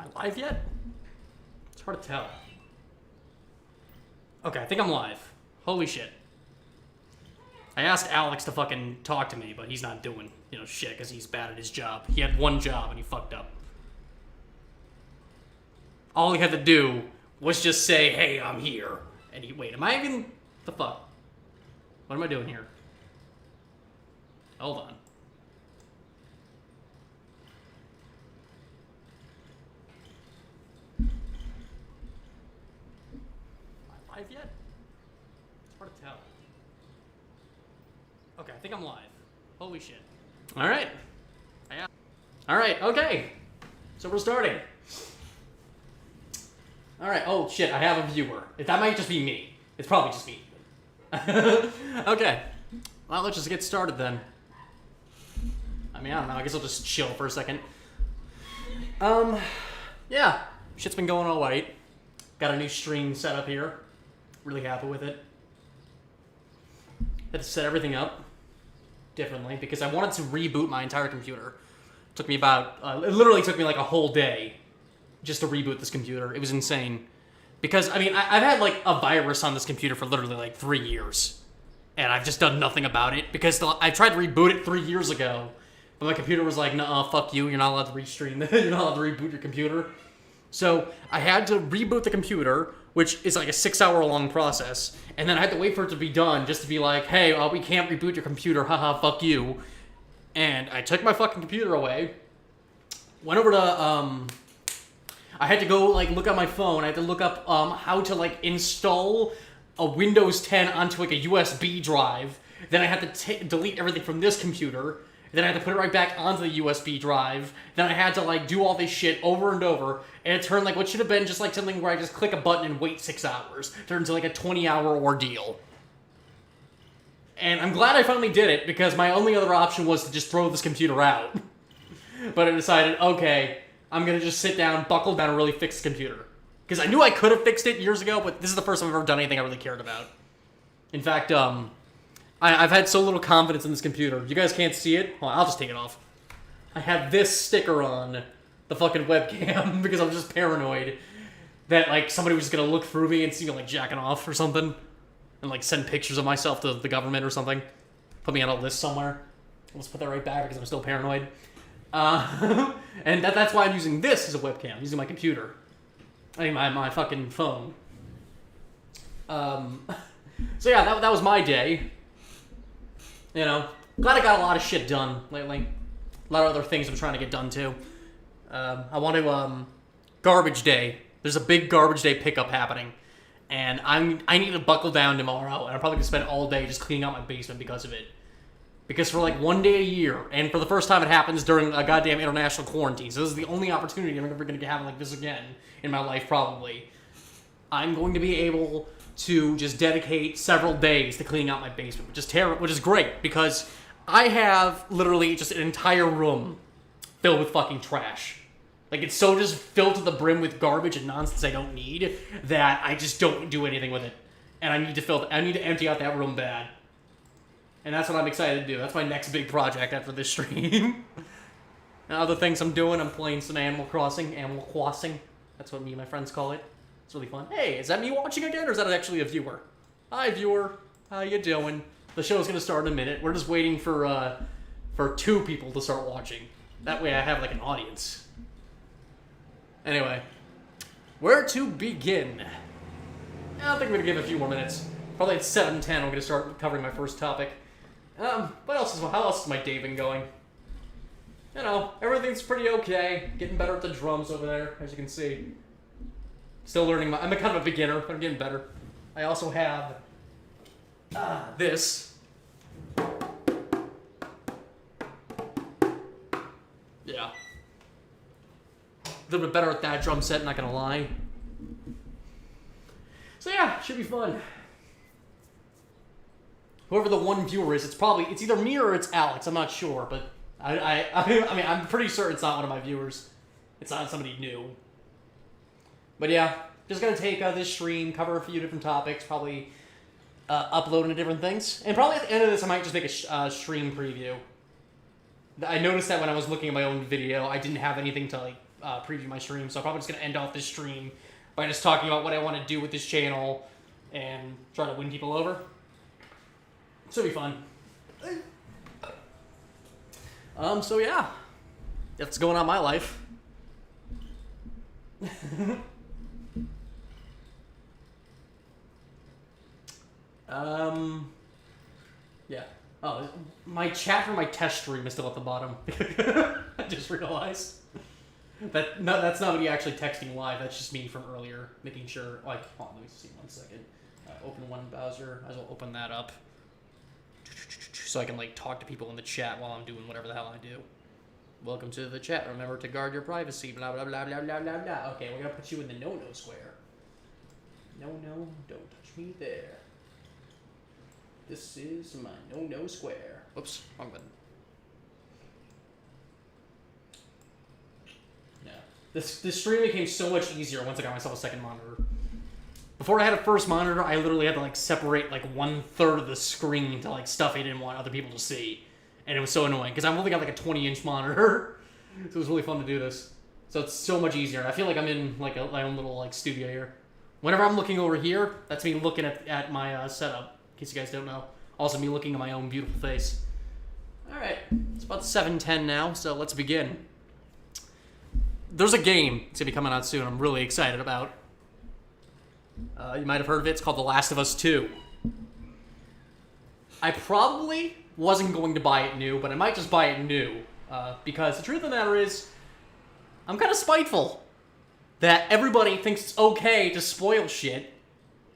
Am I live yet? It's hard to tell. Okay, I think I'm live. Holy shit. I asked Alex to fucking talk to me, but he's not doing, shit, because he's bad at his job. He had one job and he fucked up. All he had to do was just say, hey, I'm here. And wait, am I even, the fuck? What am I doing here? Hold on. Am I live yet? It's hard to tell. Okay, I think I'm live. Holy shit. Alright. Alright, okay. So we're starting. Alright, oh shit, I have a viewer. That might just be me. It's probably just me. Okay. Well, let's just get started then. I mean, I don't know, I guess I'll just chill for a second. Yeah. Shit's been going alright. Got a new stream set up here. Really happy with it. Had to set everything up differently because I wanted to reboot my entire computer. Took me about, it literally took me like a whole day just to reboot this computer. It was insane. Because, I mean, I've had like a virus on this computer for literally like 3 years. And I've just done nothing about it because I tried to reboot it 3 years ago. But my computer was like, nuh-uh, fuck you, you're not allowed to restream, you're not allowed to reboot your computer. So I had to reboot the computer, which is like a 6-hour long process. And then I had to wait for it to be done just to be like, hey, we can't reboot your computer, haha, fuck you. And I took my fucking computer away. Went over to, I had to go like look at my phone. I had to look up how to like install a Windows 10 onto like a USB drive. Then I had to delete everything from this computer. Then I had to put it right back onto the USB drive. Then I had to like do all this shit over and over. And it turned like what should have been just like something where I just click a button and wait 6 hours. Turned into like a 20-hour ordeal. And I'm glad I finally did it because my only other option was to just throw this computer out. But I decided, okay, I'm gonna just sit down, buckle down, and really fix the computer. Because I knew I could have fixed it years ago, but this is the first time I've ever done anything I really cared about. In fact, I've had so little confidence in this computer. You guys can't see it? Well, I'll just take it off. I have this sticker on the fucking webcam because I'm just paranoid that, like, somebody was just gonna look through me and see me, like, jacking off or something. And, like, send pictures of myself to the government or something. Put me on a list somewhere. Let's put that right back because I'm still paranoid. And that's why I'm using this as a webcam. I'm using my computer. I mean, my fucking phone. So yeah, that was my day. Glad I got a lot of shit done lately. A lot of other things I'm trying to get done too. I want to, garbage day. There's a big garbage day pickup happening. And I need to buckle down tomorrow, and I'm probably going to spend all day just cleaning out my basement because of it. Because for like 1 day a year, and for the first time it happens during a goddamn international quarantine, so this is the only opportunity I'm ever going to have like this again in my life probably. I'm going to be able to just dedicate several days to cleaning out my basement, which is great, because I have literally just an entire room filled with fucking trash. Like, it's so just filled to the brim with garbage and nonsense I don't need that I just don't do anything with it. And I need to empty out that room bad. And that's what I'm excited to do. That's my next big project after this stream. And other things I'm doing, I'm playing some Animal Crossing. That's what me and my friends call it. It's really fun. Hey, is that me watching again, or is that actually a viewer? Hi, viewer. How you doing? The show's gonna start in a minute. We're just waiting for 2 people to start watching. That way I have, like, an audience. Anyway, where to begin? I think I'm gonna give a few more minutes. Probably at 7:10 I'm gonna start covering my first topic. How else is my day been going? Everything's pretty okay. Getting better at the drums over there, as you can see. Still learning I'm a kind of a beginner, but I'm getting better. I also have this. Yeah. A little bit better at that drum set, not gonna lie. So yeah, should be fun. Whoever the one viewer is, it's either me or it's Alex. I'm not sure, but I mean, I'm pretty sure it's not one of my viewers. It's not somebody new. But yeah, just gonna take this stream, cover a few different topics, probably upload into different things, and probably at the end of this, I might just make a stream preview. I noticed that when I was looking at my own video, I didn't have anything to like preview my stream, so I'm probably just going to end off this stream by just talking about what I want to do with this channel and try to win people over. So it'll be fun. So yeah. That's going on in my life. Yeah. Oh, my chat for my test stream is still at the bottom. I just realized. That's not me actually texting live. That's just me from earlier, making sure. Like, hold on, let me see 1 second. Open one browser. I will open that up, so I can like talk to people in the chat while I'm doing whatever the hell I do. Welcome to the chat. Remember to guard your privacy. Blah blah blah blah blah blah blah. Okay, we're gonna put you in the no square. No, don't touch me there. This is my no square. Whoops, wrong button. Yeah. This stream became so much easier once I got myself a second monitor. Before I had a first monitor, I literally had to like separate like 1/3 of the screen to like stuff I didn't want other people to see. And it was so annoying because I've only got like a 20-inch monitor. So it was really fun to do this. So it's so much easier. I feel like I'm in like my own little like studio here. Whenever I'm looking over here, that's me looking at my setup. In case you guys don't know. Also me looking at my own beautiful face. Alright, it's about 7:10 now, so let's begin. There's a game that's going to be coming out soon I'm really excited about. You might have heard of it. It's called The Last of Us 2. I probably wasn't going to buy it new, but I might just buy it new. Because the truth of the matter is, I'm kind of spiteful that everybody thinks it's okay to spoil shit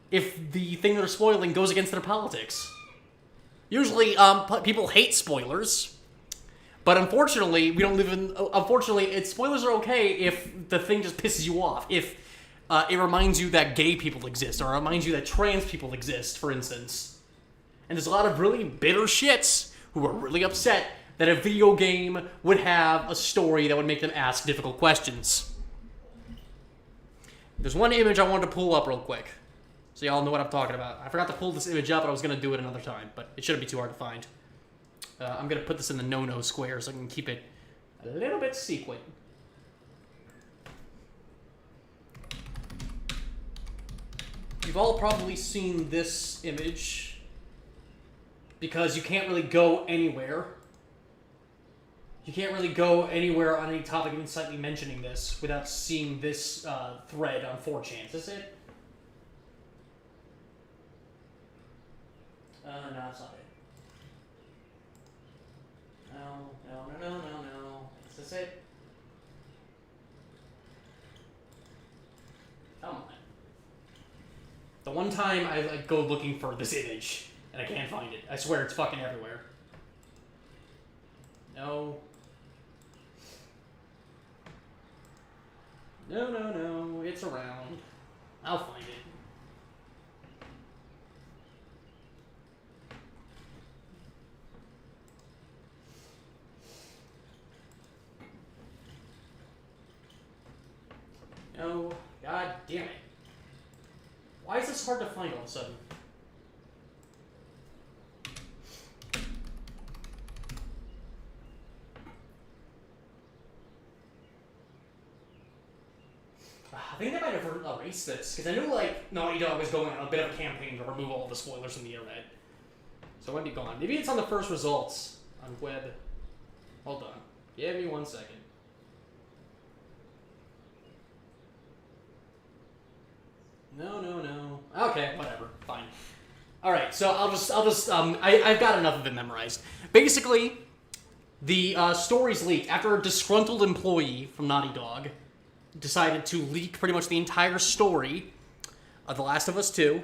if the thing they're spoiling goes against their politics. Usually, people hate spoilers, but unfortunately, we don't live in... Unfortunately, spoilers are okay if the thing just pisses you off. If it reminds you that gay people exist, or reminds you that trans people exist, for instance. And there's a lot of really bitter shits who are really upset that a video game would have a story that would make them ask difficult questions. There's one image I wanted to pull up real quick, so y'all know what I'm talking about. I forgot to pull this image up, but I was going to do it another time, but it shouldn't be too hard to find. I'm going to put this in the no square so I can keep it a little bit sequent. You've all probably seen this image because you can't really go anywhere. You can't really go anywhere on any topic, even slightly mentioning this, without seeing this thread on 4chan. Is this it? No, that's not it. No. Is this it? Come on. The one time I like go looking for this image and I can't find it. I swear it's fucking everywhere. No. No. It's around. I'll find it. No. God damn it. Why is this hard to find all of a sudden? I think they might have erased this, because I knew, like, Naughty Dog was going on a bit of a campaign to remove all the spoilers from the internet. So it might be gone. Maybe it's on the first results on web. Hold on. Give me 1 second. No. Okay, whatever. Fine. Alright, so I've got enough of it memorized. Basically, the story's leaked after a disgruntled employee from Naughty Dog decided to leak pretty much the entire story of The Last of Us 2.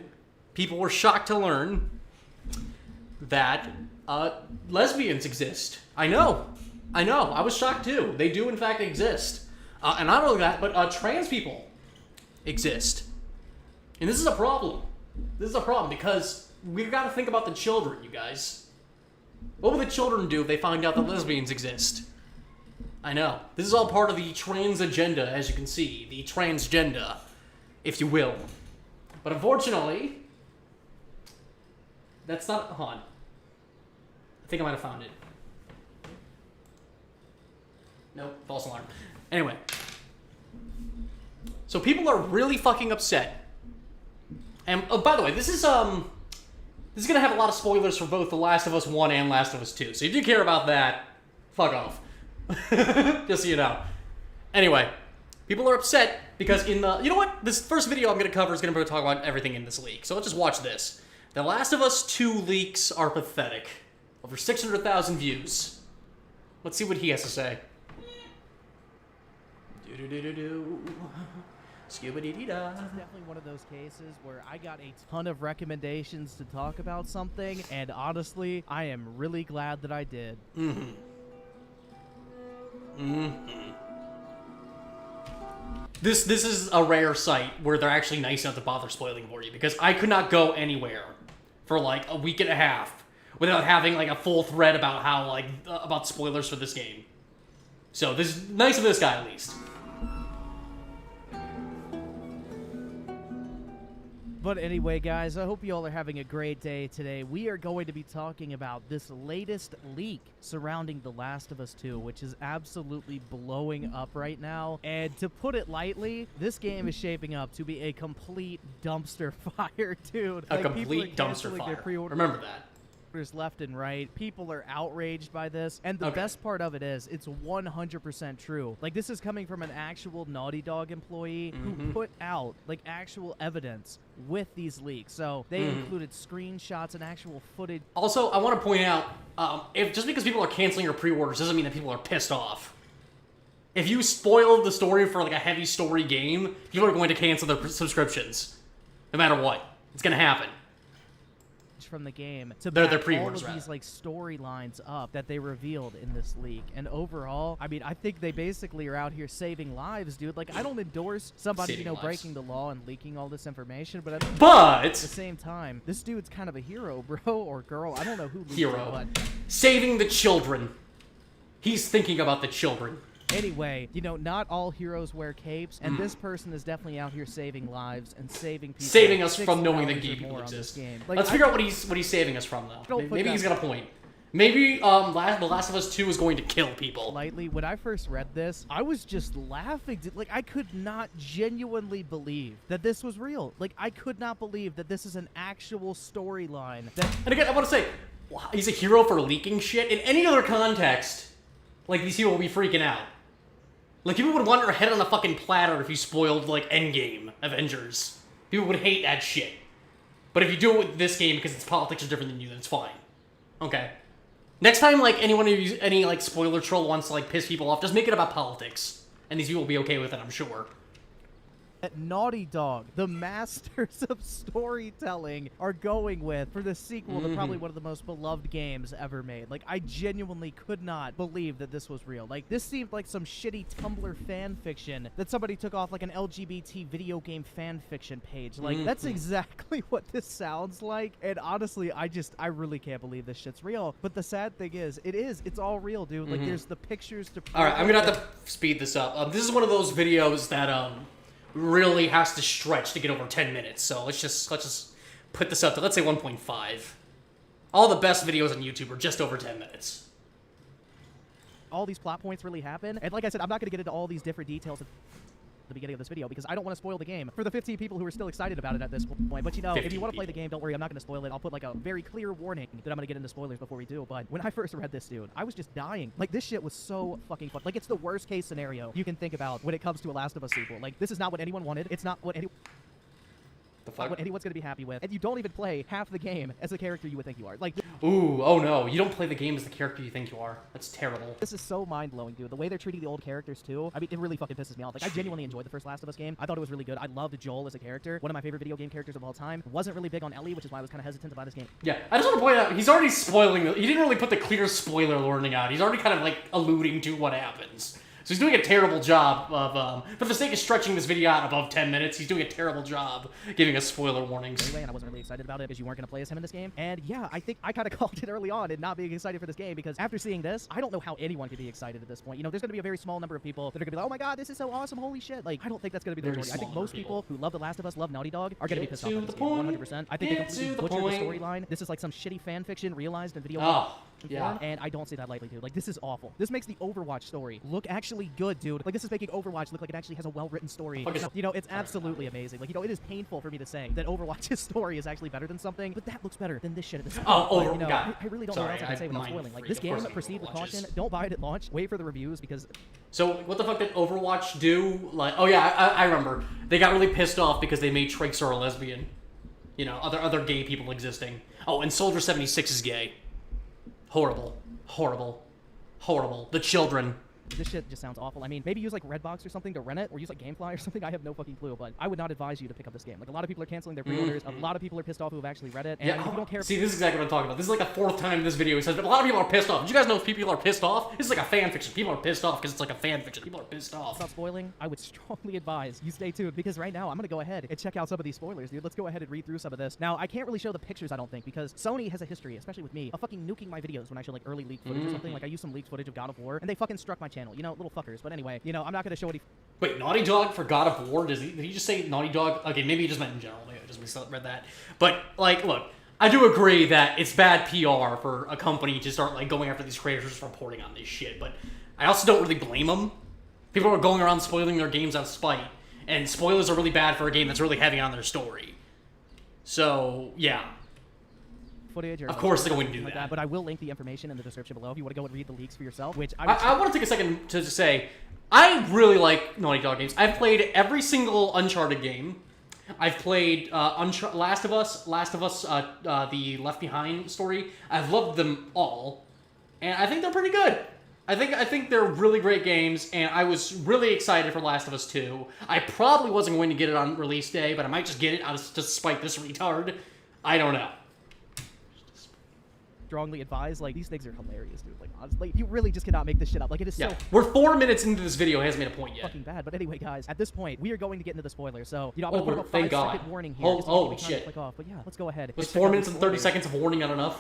People were shocked to learn that lesbians exist. I know. I was shocked too. They do in fact exist. And not only that, but trans people exist. And this is a problem. This is a problem because we've got to think about the children, you guys. What would the children do if they find out that lesbians exist? I know. This is all part of the trans agenda, as you can see. The transgender, if you will. But unfortunately, that's not... Hold on. I think I might have found it. Nope, false alarm. Anyway, So people are really fucking upset. And oh, by the way, this is gonna have a lot of spoilers for both The Last of Us 1 and Last of Us 2. So if you care about that, fuck off. Just so you know. Anyway, people are upset because you know what? This first video I'm gonna cover is gonna talk about everything in this leak. So let's just watch this. The Last of Us 2 leaks are pathetic. Over 600,000 views. Let's see what he has to say. Scuba-dee-dee-da. This is definitely one of those cases where I got a ton of recommendations to talk about something, and honestly, I am really glad that I did. This is a rare site where they're actually nice enough to bother spoiling for you, because I could not go anywhere for like a week and a half without having like a full thread about how about spoilers for this game. So this is nice of this guy at least. But anyway, guys, I hope you all are having a great day today. We are going to be talking about this latest leak surrounding The Last of Us 2, which is absolutely blowing up right now. And to put it lightly, this game is shaping up to be a complete dumpster fire, dude. A complete dumpster fire. Remember that. Left and right. People are outraged by this, and the best part of it is it's 100% true. Like, this is coming from an actual Naughty Dog employee who put out like actual evidence with these leaks. So they included screenshots and actual footage. Also, I want to point out, if just because people are canceling your pre-orders doesn't mean that people are pissed off. If you spoiled the story for like a heavy story game, people are going to cancel their subscriptions, no matter what. It's going to happen. From the game to their back pre-orders, all of these like storylines up that they revealed in this leak. And overall, I mean, I think they basically are out here saving lives, dude. Like, I don't endorse somebody, Saving lives. breaking the law and leaking all this information, but at the same time, this dude's kind of a hero, bro, or girl. I don't know who leaked hero. It, but saving the children. He's thinking about the children. anyway, not all heroes wear capes, and this person is definitely out here saving lives and saving people. Saving us from knowing that gay people exist. Like, Let's figure out what he's saving us from, though. Maybe he's got a point. Maybe The Last of Us 2 is going to kill people. Lightly, when I first read this, I was just laughing. Like, I could not genuinely believe that this was real. Like, I could not believe that this is an actual storyline. And again, I want to say, he's a hero for leaking shit. In any other context, like, these people will be freaking out. Like, people would want your head on a fucking platter if you spoiled, like, Endgame Avengers. People would hate that shit. But if you do it with this game because its politics are different than you, then it's fine. Okay. Next time, like, any, like, spoiler troll wants to, like, piss people off, just make it about politics. And these people will be okay with it, I'm sure. That Naughty Dog, the masters of storytelling, are going with for the sequel to probably one of the most beloved games ever made. Like, I genuinely could not believe that this was real. Like, this seemed like some shitty Tumblr fan fiction that somebody took off like an LGBT video game fan fiction page. Like, that's exactly what this sounds like. And honestly, I really can't believe this shit's real. But the sad thing is, it's all real, dude. Like, there's the pictures to prove. All right, I'm gonna have to speed this up. This is one of those videos that really has to stretch to get over 10 minutes. So let's just put this up to, let's say, 1.5. All the best videos on YouTube are just over 10 minutes. All these plot points really happen. And like I said, I'm not going to get into all these different details at the beginning of this video because I don't want to spoil the game for the 15 people who are still excited about it at this point. But if you want to play the game, don't worry, I'm not going to spoil it. I'll put like a very clear warning that I'm going to get into spoilers before we do. But when I first read this, dude, I was just dying. Like, this shit was so fucking fun. Like, it's the worst case scenario you can think about when it comes to a Last of Us sequel. Like, this is not what anyone wanted. It's not what what anyone's gonna be happy with, and you don't even play half the game as the character you would think you are. Like, ooh, oh no, you don't play the game as the character you think you are. That's terrible. This is so mind-blowing, dude. The way they're treating the old characters, too. I mean, it really fucking pisses me off. Like, I genuinely enjoyed the first Last of Us game. I thought it was really good. I loved Joel as a character. One of my favorite video game characters of all time. Wasn't really big on Ellie, which is why I was kind of hesitant about this game. Yeah, I just want to point out, he's already spoiling, he didn't really put the clear spoiler warning out. He's already kind of, like, alluding to what happens. So he's doing a terrible job of, for the sake of stretching this video out above 10 minutes, he's doing a terrible job giving us spoiler warnings. Anyway, and I wasn't really excited about it because you weren't going to play as him in this game. And yeah, I think I kind of called it early on and not being excited for this game because after seeing this, I don't know how anyone could be excited at this point. There's going to be a very small number of people that are going to be like, oh my god, this is so awesome, holy shit. Like, I don't think that's going to be the majority. I think most people who love The Last of Us, love Naughty Dog, are going to be pissed off at this game, 100%. I think they completely butchered the storyline. This is like some shitty fan fiction realized in video game. Yeah. and I don't say that lightly, dude. Like, this is awful. This makes the Overwatch story look actually good, dude. Like, this is making Overwatch look like it actually has a well-written story. You know, it's absolutely amazing. Like, you know, it is painful for me to say that Overwatch's story is actually better than something, but that looks better than this shit at this point. Oh, you know, God. I really don't know what else I can say without spoiling. Like, this game, proceed with caution. Don't buy it at launch. Wait for the reviews, because... So, what the fuck did Overwatch do? Like, oh yeah, I remember. They got really pissed off because they made Tracer a lesbian. You know, other gay people existing. Oh, and Soldier 76 is gay. Horrible. Horrible. Horrible. The children. This shit just sounds awful. I mean, maybe use like Redbox or something to rent it, or use like GameFly or something. I have no fucking clue, but I would not advise you to pick up this game. Like, a lot of people are canceling their pre-orders. A lot of people are pissed off who have actually read it. And Yeah, if you don't care. See, this is exactly what I'm talking about. This is like the 4th time in this video he says, but a lot of people are pissed off. Did you guys know if people are pissed off? This is like a fan fiction. People are pissed off because it's like a fan fiction. People are pissed off. Without spoiling, I would strongly advise you stay tuned, because right now I'm gonna go ahead and check out some of these spoilers, dude. Let's go ahead and read through some of this. Now, I can't really show the pictures, I don't think, because Sony has a history, especially with me, of fucking nuking my videos when I show like early leaked footage or something. Like, I used some leaked footage of God of War, and they fucking struck my channel. You know, little fuckers. But anyway, you know, I'm not gonna show any. Wait, Naughty Dog for God of War? Did he just say Naughty Dog? Okay, maybe he just meant in general. Maybe I just misread that. But, like, look, I do agree that it's bad PR for a company to start, like, going after these creators just reporting on this shit. But I also don't really blame them. People are going around spoiling their games out of spite. And spoilers are really bad for a game that's really heavy on their story. So, yeah. Footage or of course they're going to do like that. But I will link the information in the description below if you want to go and read the leaks for yourself, which I want to take a second to say, I really like Naughty Dog games. I've played every single Uncharted game. I've played Last of Us, the Left Behind story. I've loved them all, and I think they're pretty good. I think they're really great games, and I was really excited for Last of Us 2. I probably wasn't going to get it on release day, but I might just get it out to spite this retard. I don't know. Strongly advise, like, these things are hilarious, dude. Like, honestly, you really just cannot make this shit up. Like, it is so We're 4 minutes into this video. It hasn't made a point yet. fucking bad. But anyway, guys, at this point, we are going to get into the spoilers. So, you know, I'm gonna put a thank God. 5-second warning here. Holy shit. Click off. But yeah, let's go ahead. Was 4 minutes and 30 seconds of warning not enough?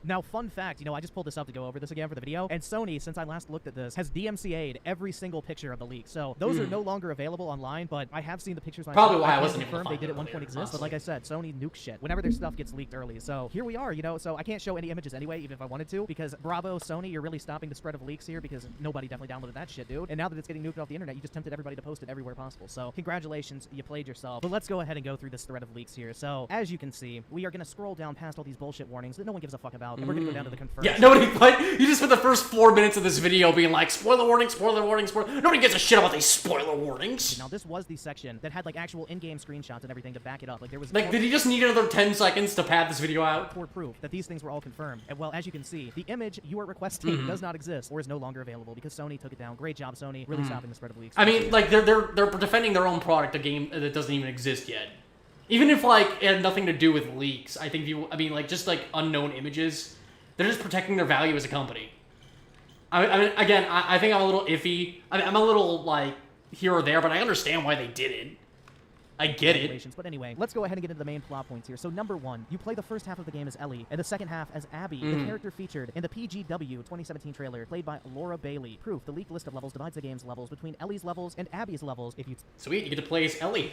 Now, fun fact, you know, I just pulled this up to go over this again for the video, and Sony, since I last looked at this, has DMCA'd every single picture of the leak. So those are no longer available online, but I have seen the pictures myself. Probably why I wasn't able to confirm find they did it at one earlier, point exist, honestly. but like I said, Sony nukes shit whenever their stuff gets leaked early. So here we are, you know, so I can't show any images anyway, even if I wanted to, because bravo, Sony, you're really stopping the spread of leaks here, because nobody definitely downloaded that shit, dude. And now that it's getting nuked off the internet, you just tempted everybody to post it everywhere possible. So congratulations, you played yourself. But let's go ahead and go through this thread of leaks here. So as you can see, we are going to scroll down past all these bullshit warnings that no one gives a fuck about, and we're going to go down to the confirmed. Yeah, nobody. Like, you just spent the first 4 minutes of this video being like, spoiler warning, spoiler warning, spoiler. Nobody gives a shit about these spoiler warnings. Now, this was the section that had like actual in-game screenshots and everything to back it up. Like, there was Like, did he just need another 10 seconds to pad this video out? for proof that these things were all confirmed. And well, as you can see, the image you are requesting does not exist or is no longer available because Sony took it down. Great job, Sony. Really stopping the spread of leaks. I mean, like, they're defending their own product, a game that doesn't even exist yet. Even if, like, it had nothing to do with leaks, I think like, just, like, unknown images, they're just protecting their value as a company. I mean, again, I think I'm a little iffy. I mean, I'm a little, like, here or there, but I understand why they did it. I get it. But anyway, let's go ahead and get into the main plot points here. So number one, you play the first half of the game as Ellie, and the second half as Abby, the character featured in the PGW 2017 trailer, played by Laura Bailey. Proof, the leaked list of levels divides the game's levels between Ellie's levels and Abby's levels. If you Sweet, you get to play as Ellie.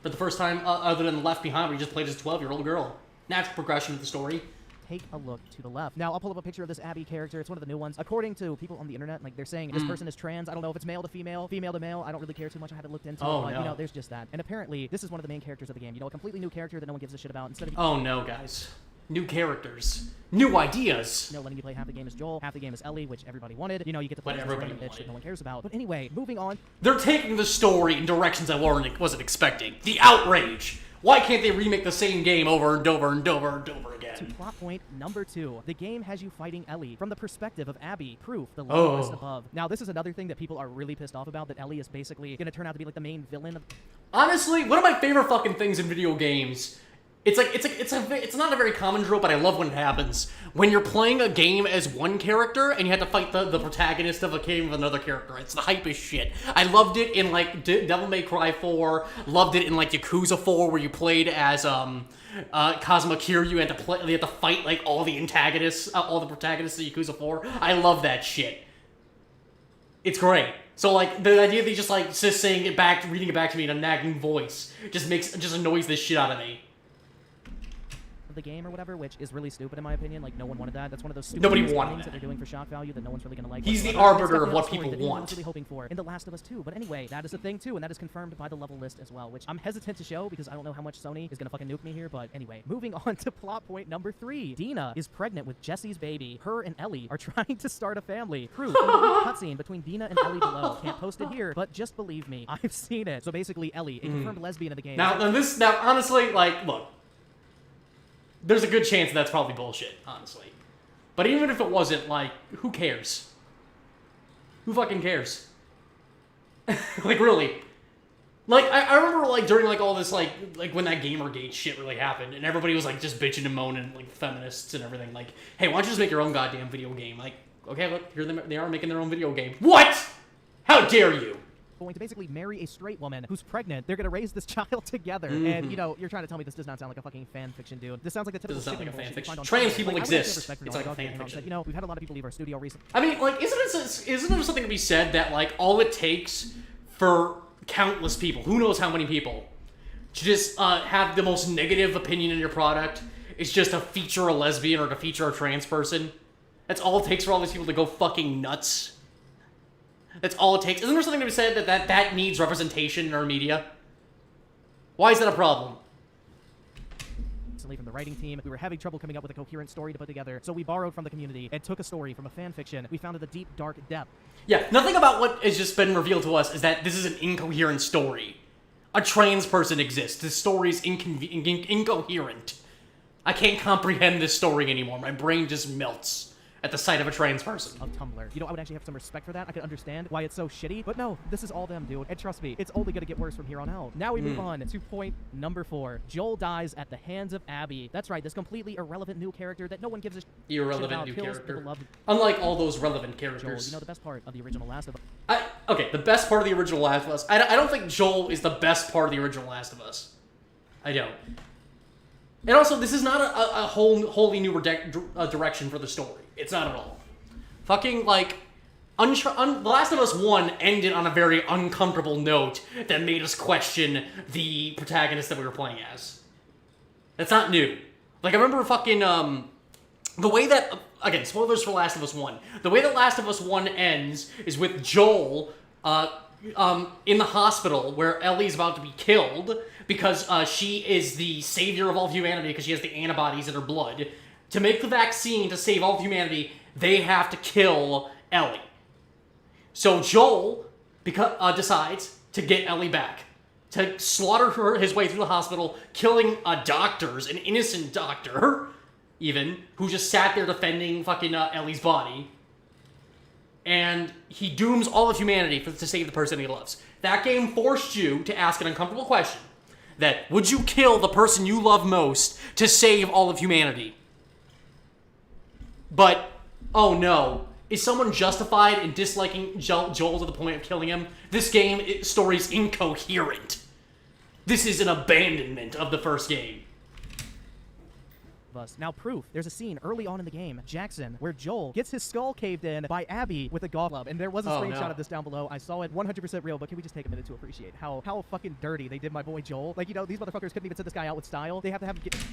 For the first time, other than Left Behind, where you just played as a 12-year-old girl. Natural progression of the story. take a look to the left. Now, I'll pull up a picture of this Abby character. It's one of the new ones. According to people on the internet, like, they're saying this person is trans. I don't know if it's male to female, female to male. I don't really care too much. I haven't looked into it, but, you know, there's just that. And apparently, this is one of the main characters of the game. You know, a completely new character that no one gives a shit about. Instead of oh no, guys. New characters. New ideas. You know, letting you play half the game as Joel, half the game as Ellie, which everybody wanted. You know, you get to play as a random bitch that no one cares about. But anyway, moving on. They're taking the story in directions I wasn't expecting. The outrage. Why can't they remake the same game over and over and over and over again? To plot point number 2. The game has you fighting Ellie from the perspective of Abby. Proof, the level list above. Now, this is another thing that people are really pissed off about, that Ellie is basically going to turn out to be like the main villain. Honestly, one of my favorite fucking things in video games. It's not a very common trope, but I love when it happens. When you're playing a game as one character and you have to fight the protagonist of a game with another character. It's the hypest shit. I loved it in like Devil May Cry 4. Loved it in like Yakuza 4, where you played as Kazuma Kiryu. You had to fight like all the antagonists, all the protagonists of Yakuza 4. I love that shit. It's great. So like the idea that they just saying it back, reading it back to me in a nagging voice, just annoys the shit out of me. the game or whatever, which is really stupid in my opinion. Like, no one wanted that. That's one of those stupid Nobody things wanted that that. they're doing for shock value that no one's really gonna like. He's the whatsoever. arbiter of It's what definitely a people story that no one want. was really hoping for in The Last of Us 2. But anyway, that is a thing too, and that is confirmed by the level list as well, which I'm hesitant to show because I don't know how much Sony is gonna fucking nuke me here. But anyway, moving on to plot point number 3. Dina is pregnant with Jesse's baby. Her and Ellie are trying to start a family. Proof in the cutscene between Dina and Ellie below. Can't post it here, but just believe me, I've seen it. So basically, Ellie, a confirmed lesbian in the game. Now honestly, like, look, there's a good chance that's probably bullshit, honestly. But even if it wasn't, like, who cares? Who fucking cares? Like, really? Like, I remember, like, during, like, all this, like, when that Gamergate shit really happened, and everybody was, like, just bitching and moaning, like, feminists and everything, like, hey, why don't you just make your own goddamn video game? Like, okay, look, here they are making their own video game. What? How dare you? Going to basically marry a straight woman who's pregnant. They're going to raise this child together. And, you know, you're trying to tell me this does not sound like a fucking fan fiction, dude. This sounds like the typical Doesn't sound like a shipping bullshit fan you find on fiction. Trans Tumblr. people Like, I would have exist. respect for It's y'all like a out there, fan you know, fiction. that, you know, we've had a lot of people leave our studio recently. I mean, like, isn't there something to be said that, like, all it takes for countless people, who knows how many people, to just have the most negative opinion in your product is just to feature a lesbian or to feature a trans person? That's all it takes for all these people to go fucking nuts. That's all it takes. Isn't there something to be said that needs representation in our media? Why is that a problem? From the writing team, we were having trouble coming up with a coherent story to put together, so we borrowed from the community and took a story from a fan fiction. We found it a deep, dark depth. Yeah, nothing about what has just been revealed to us is that this is an incoherent story. A trans person exists. This story is incoherent. I can't comprehend this story anymore. My brain just melts at the sight of a trans person. Of Tumblr. You know, I would actually have some respect for that. I could understand why it's so shitty, but no, this is all them, dude. And trust me, it's only gonna get worse from here on out. Now we move on to point number 4. Joel dies at the hands of Abby. That's right, this completely irrelevant new character that no one gives a shit Irrelevant about. new Kills the character. beloved Unlike all those relevant Joel. characters. You know, the best part of the original Last of Us. Okay, the best part of the original Last of Us. I don't think Joel is the best part of the original Last of Us. I don't. And also, this is not a wholly new direction for the story. It's not at all. Fucking, like, The Last of Us 1 ended on a very uncomfortable note that made us question the protagonist that we were playing as. That's not new. Like, I remember fucking, the way that, again, spoilers for Last of Us 1. The way that Last of Us 1 ends is with Joel, in the hospital where Ellie's about to be killed because, she is the savior of all humanity because she has the antibodies in her blood. To make the vaccine to save all of humanity, they have to kill Ellie. So Joel decides to get Ellie back, to slaughter his way through the hospital, killing doctors, an innocent doctor, even, who just sat there defending fucking Ellie's body. And he dooms all of humanity to save the person he loves. That game forced you to ask an uncomfortable question. That, would you kill the person you love most to save all of humanity? But, oh no. Is someone justified in disliking Joel to the point of killing him? This story is incoherent. This is an abandonment of the first game. Now, proof. There's a scene early on in the game, Jackson, where Joel gets his skull caved in by Abby with a golf club. And there was a screenshot of this down below. I saw it 100% real, but can we just take a minute to appreciate how fucking dirty they did my boy Joel? Like, you know, these motherfuckers couldn't even send this guy out with style. They have to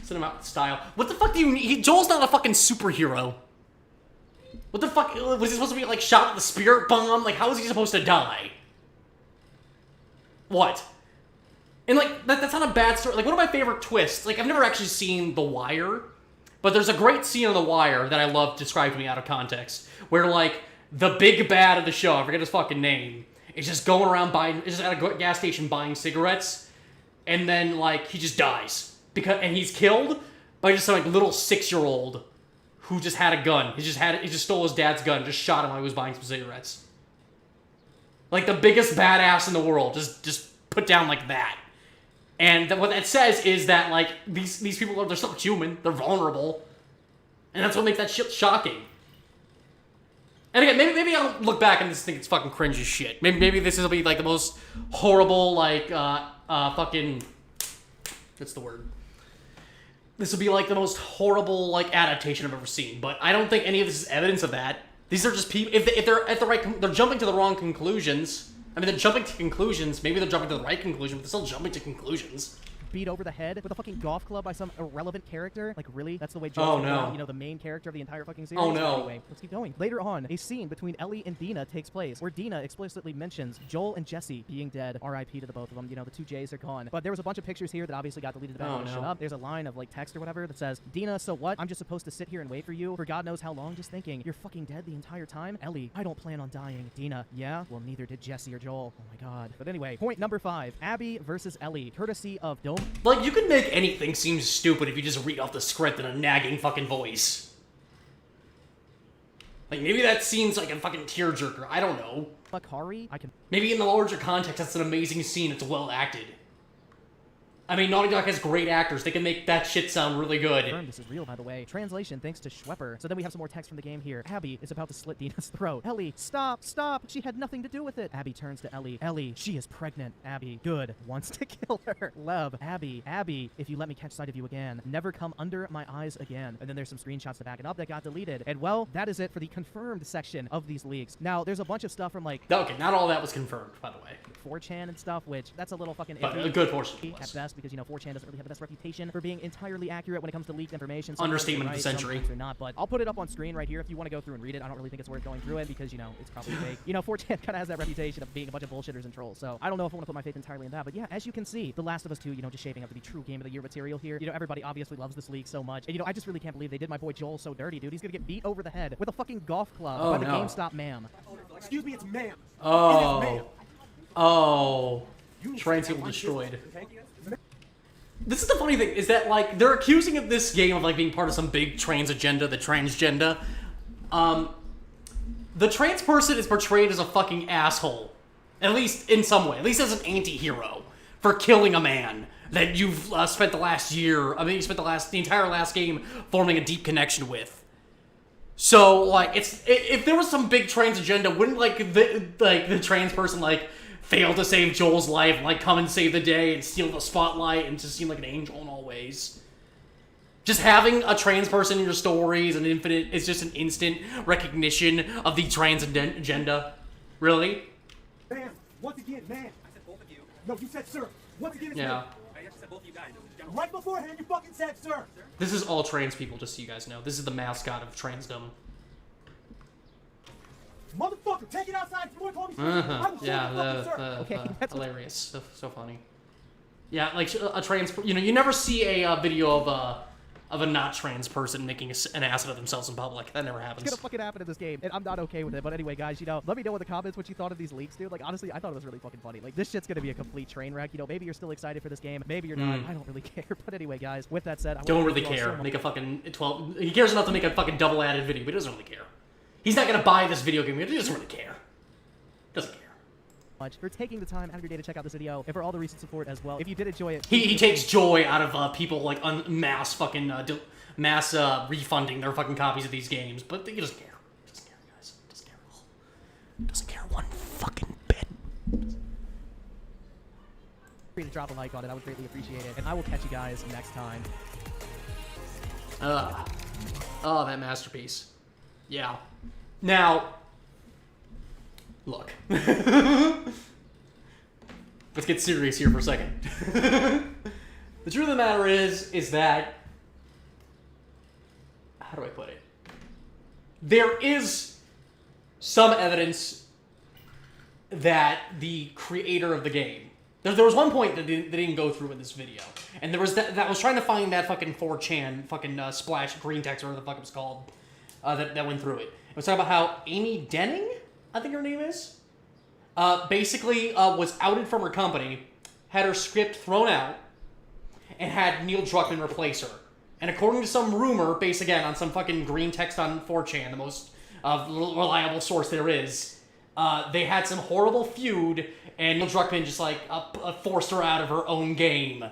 send him out with style. What the fuck do you need? Joel's not a fucking superhero. What the fuck? Was he supposed to be, like, shot with a spirit bomb? Like, how was he supposed to die? What? And, like, that's not a bad story. Like, one of my favorite twists, like, I've never actually seen The Wire, but there's a great scene on The Wire that I love described to me out of context, where, like, the big bad of the show, I forget his fucking name, is just going around just at a gas station buying cigarettes, and then, like, he just dies. And he's killed by just some, like, little 6-year-old who just had a gun. He just stole his dad's gun, just shot him while he was buying some cigarettes. Like, the biggest badass in the world, just put down like that. And what that says is that, like, these people, they're still human, they're vulnerable. And that's what makes that shit shocking. And again, maybe I'll look back and just think it's fucking cringe as shit. Maybe this will be, like, the most horrible, like, fucking... What's the word? This will be, like, the most horrible, like, adaptation I've ever seen. But I don't think any of this is evidence of that. These are just people... If they're at the right... They're jumping to the wrong conclusions... I mean, they're jumping to conclusions. Maybe they're jumping to the right conclusion, but they're still jumping to conclusions. beat over the head with a fucking golf club by some irrelevant character. Like, really? That's the way Joel's no. you know, the main character of the entire fucking series? Oh, no. Anyway, let's keep going. Later on, a scene between Ellie and Dina takes place, where Dina explicitly mentions Joel and Jesse being dead. R.I.P. to the both of them. You know, the two J's are gone. But there was a bunch of pictures here that obviously got deleted back shut up. There's a line of, like, text or whatever that says, Dina, so what? I'm just supposed to sit here and wait for you for God knows how long, just thinking, you're fucking dead the entire time? Ellie, I don't plan on dying. Dina, yeah? Well, neither did Jesse or Joel. Oh my god. But anyway, point number 5. Abby versus Ellie, courtesy of Dome. Like, you can make anything seem stupid if you just read off the script in a nagging fucking voice. Like, maybe that scene's like a fucking tearjerker. I don't know. Makari, I can... Maybe in the larger context, that's an amazing scene. It's well acted. I mean, Naughty Dog has great actors. They can make that shit sound really good. This is real, by the way. Translation thanks to Schwepper. So then we have some more text from the game here. Abby is about to slit Dina's throat. Ellie, stop, stop. She had nothing to do with it. Abby turns to Ellie. Ellie, she is pregnant. Abby, good, wants to kill her. Lev, Abby, if you let me catch sight of you again, never come under my eyes again. And then there's some screenshots to back it up that got deleted. And well, that is it for the confirmed section of these leaks. Now, there's a bunch of stuff from like... Okay, not all that was confirmed, by the way. 4chan and stuff, which that's a little fucking But iffy a good portion at best, because, you know, 4chan doesn't really have the best reputation for being entirely accurate when it comes to leaked information. Understatement of the century. Or not, but I'll put it up on screen right here if you want to go through and read it. I don't really think it's worth going through it because, you know, it's probably fake. You know, 4chan kind of has that reputation of being a bunch of bullshitters and trolls, so I don't know if I want to put my faith entirely in that. But yeah, as you can see, The Last of Us 2, you know, just shaping up to be true Game of the Year material here. You know, everybody obviously loves this leak so much. And, you know, I just really can't believe they did my boy Joel so dirty, dude. He's gonna get beat over the head with a fucking golf club by the GameStop ma'am. Excuse me, it's ma'am. Oh. Oh. Transphobes destroyed. This is the funny thing, is that, like, they're accusing of this game of, like, being part of some big trans agenda, the transgender. The trans person is portrayed as a fucking asshole. At least in some way. At least as an anti-hero. For killing a man that you've spent the last year, you spent the entire last game forming a deep connection with. So, like, if there was some big trans agenda, wouldn't, like, the trans person, like, fail to save Joel's life, like, come and save the day and steal the spotlight and just seem like an angel in all ways? Just having a trans person in your story is it's just an instant recognition of the trans agenda. Really? Ma'am, once again, ma'am. I said both of you. No, you said sir. Once again, it's yeah. I actually said both of you guys. Right beforehand, you fucking said sir. This is all trans people, just so you guys know. This is the mascot of transdom. Motherfucker, take it outside if you want to call me sir. I will Yeah, that's hilarious. So funny. Yeah, like a trans, you know, you never see a video of a not trans person making an ass out of themselves in public. That never happens. It's gonna fucking happen in this game, and I'm not okay with it. But anyway, guys, you know, let me know in the comments what you thought of these leaks, dude. Like, honestly, I thought it was really fucking funny. Like, this shit's gonna be a complete train wreck. You know, maybe you're still excited for this game, maybe you're not. I don't really care. But anyway, guys, with that said, I don't really care. Make a fucking 12. He cares enough to make a fucking double-added video, but he doesn't really care. He's not gonna buy this video game. He doesn't really care. Doesn't care. Much for taking the time out of your day to check out this video and for all the recent support as well. If you did enjoy it, he takes joy out of people like mass fucking refunding their fucking copies of these games, but he doesn't care. Doesn't care, guys. Doesn't care at all. Doesn't care one fucking bit. Free to drop a like on it. I would greatly appreciate it, and I will catch you guys next time. Oh, that masterpiece. Yeah. Now, look. Let's get serious here for a second. The truth of the matter is that, how do I put it? There is some evidence that the creator of the game, there was one point that they didn't go through in this video, and there was that was trying to find that fucking 4chan fucking splash green text or whatever the fuck it was called that went through it. It was talking about how Amy Denning, I think her name is, basically was outed from her company, had her script thrown out, and had Neil Druckmann replace her. And according to some rumor, based again on some fucking green text on 4chan, the most reliable source there is, they had some horrible feud, and Neil Druckmann just like forced her out of her own game.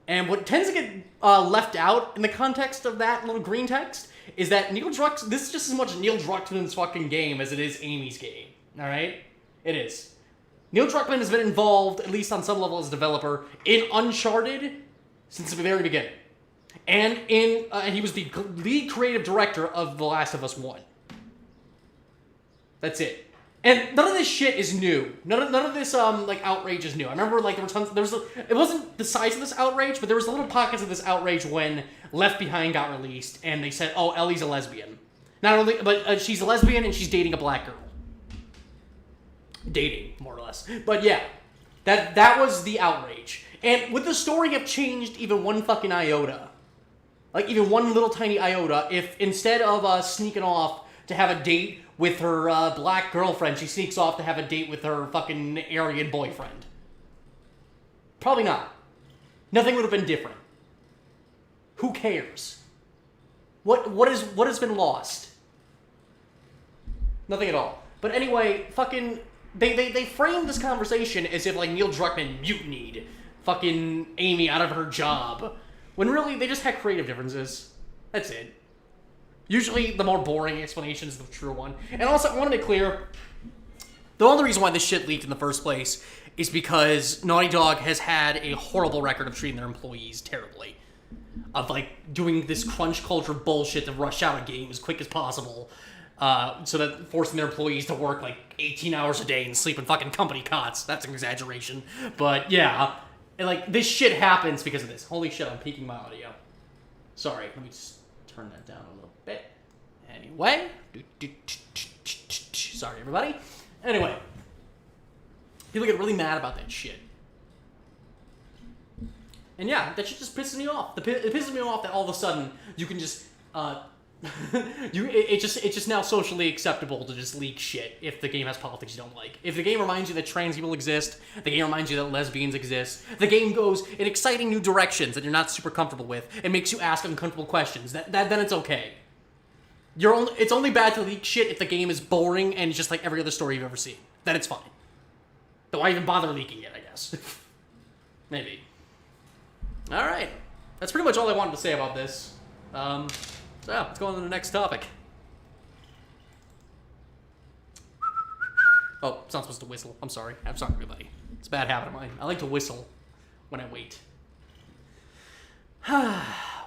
And what tends to get left out in the context of that little green text is that this is just as much Neil Druckmann's fucking game as it is Amy's game. All right? It is. Neil Druckmann has been involved, at least on some level as a developer, in Uncharted since the very beginning. And he was the lead creative director of The Last of Us 1. That's it. And none of this shit is new. None of this like outrage is new. I remember like there were tons. It wasn't the size of this outrage, but there was little pockets of this outrage when Left Behind got released, and they said, "Oh, Ellie's a lesbian." Not only, but she's a lesbian and she's dating a black girl. Dating, more or less. But yeah, that was the outrage. And would the story have changed even one fucking iota? Like even one little tiny iota, if instead of sneaking off to have a date with her black girlfriend, she sneaks off to have a date with her fucking Aryan boyfriend? Probably not. Nothing would have been different. Who cares? What has been lost? Nothing at all. But anyway, fucking they framed this conversation as if like Neil Druckmann mutinied fucking Amy out of her job, when really they just had creative differences. That's it. Usually the more boring explanation is the true one. And also, I want to make clear, the only reason why this shit leaked in the first place is because Naughty Dog has had a horrible record of treating their employees terribly. Of, like, doing this crunch culture bullshit to rush out a game as quick as possible. So that forcing their employees to work, like, 18 hours a day and sleep in fucking company cots. That's an exaggeration. But, yeah. And, like, this shit happens because of this. Holy shit, I'm peaking my audio. Sorry, let me just turn that down a little bit. Anyway. Sorry, everybody. Anyway. People get really mad about that shit. And yeah, that shit just pisses me off. It pisses me off that all of a sudden you can just, it's just now socially acceptable to just leak shit if the game has politics you don't like. If the game reminds you that trans people exist, the game reminds you that lesbians exist, the game goes in exciting new directions that you're not super comfortable with, and makes you ask uncomfortable questions, then it's okay. It's only bad to leak shit if the game is boring and just like every other story you've ever seen. Then it's fine. Then why even bother leaking it, I guess. Maybe. Alright. That's pretty much all I wanted to say about this. So yeah, let's go on to the next topic. Oh, it's not supposed to whistle. I'm sorry, everybody. It's a bad habit of mine. I like to whistle when I wait.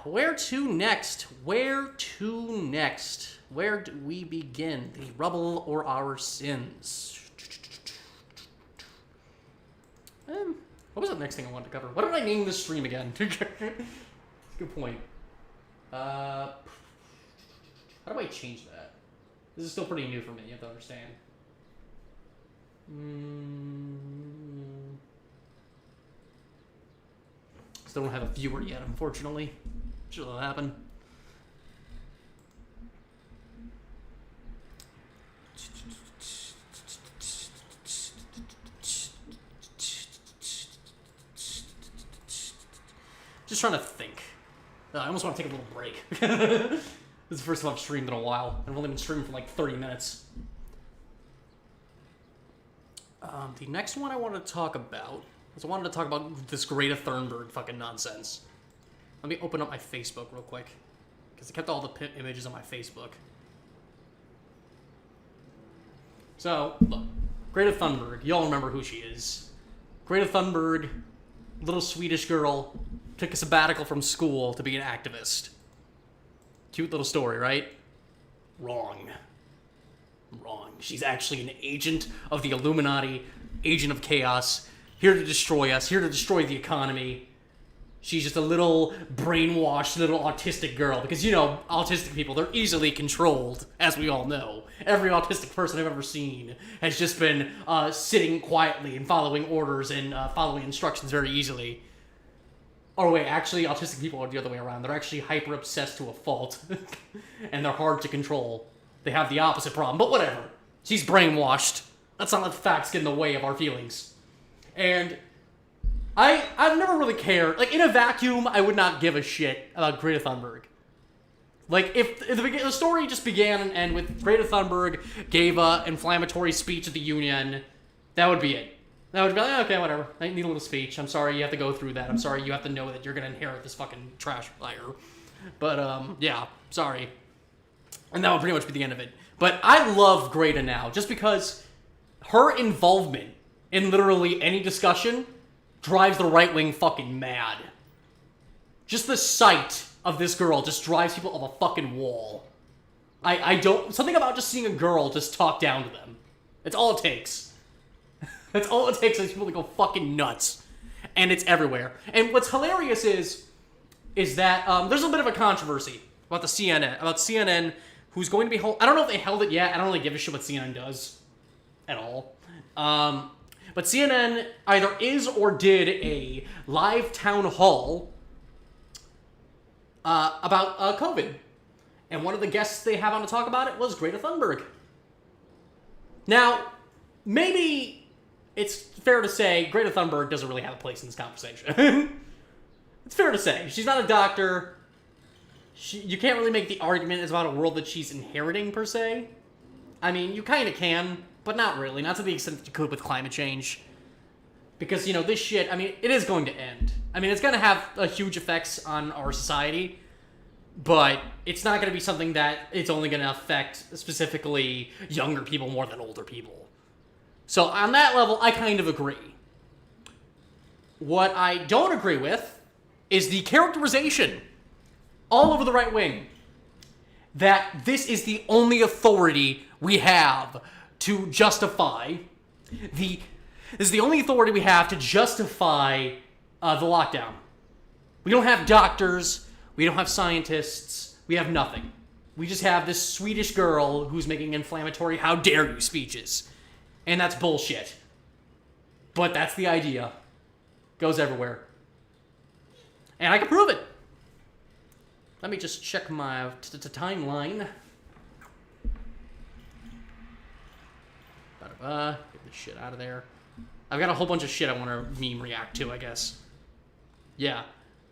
Where to next? Where to next? Where do we begin? The rubble or our sins? What was the next thing I wanted to cover? What did I name this stream again? Good point. How do I change that? This is still pretty new for me, you have to understand. Still don't have a viewer yet, unfortunately. Sure that'll happen. Just trying to think. I almost want to take a little break. This is the first time I've streamed in a while. I've only been streaming for like 30 minutes. The next one I wanted to talk about is I wanted to talk about this Greta Thunberg fucking nonsense. Let me open up my Facebook real quick, because I kept all the images on my Facebook. So, look. Greta Thunberg. You all remember who she is. Greta Thunberg, little Swedish girl, took a sabbatical from school to be an activist. Cute little story, right? Wrong. Wrong. She's actually an agent of the Illuminati, agent of chaos, here to destroy us, here to destroy the economy. She's just a little brainwashed little autistic girl. Because, you know, autistic people, they're easily controlled, as we all know. Every autistic person I've ever seen has just been sitting quietly and following orders and following instructions very easily. Or wait, actually, autistic people are the other way around. They're actually hyper-obsessed to a fault. And they're hard to control. They have the opposite problem, but whatever. She's brainwashed. Let's not let facts get in the way of our feelings. And I've never really cared. Like, in a vacuum, I would not give a shit about Greta Thunberg. Like, if the story just began and ended with Greta Thunberg gave an inflammatory speech at the union, that would be it. That would be like, okay, whatever. I need a little speech. I'm sorry you have to go through that. I'm sorry you have to know that you're going to inherit this fucking trash fire. But, yeah, sorry. And that would pretty much be the end of it. But I love Greta now, just because her involvement in literally any discussion drives the right wing fucking mad. Just the sight of this girl just drives people up a fucking wall. I don't... Something about just seeing a girl just talk down to them. That's all it takes. That's all it takes for these people to go fucking nuts. And it's everywhere. And what's hilarious is that there's a bit of a controversy about CNN, who's going to be I don't know if they held it yet. I don't really give a shit what CNN does at all. But CNN either is or did a live town hall about COVID. And one of the guests they have on to talk about it was Greta Thunberg. Now, maybe it's fair to say Greta Thunberg doesn't really have a place in this conversation. It's fair to say. She's not a doctor. You can't really make the argument it's about a world that she's inheriting, per se. I mean, you kind of can, but not really. Not to the extent that you could with climate change. Because, you know, this shit, I mean, it is going to end. I mean, it's going to have huge effects on our society, but it's not going to be something that it's only going to affect specifically younger people more than older people. So on that level, I kind of agree. What I don't agree with is the characterization all over the right wing that this is the only authority we have to justify the lockdown. We don't have doctors, we don't have scientists, we have nothing. We just have this Swedish girl who's making inflammatory "how dare you" speeches. And that's bullshit. But that's the idea. Goes everywhere. And I can prove it. Let me just check my timeline. Get this shit out of there. I've got a whole bunch of shit I want to meme react to, I guess. Yeah.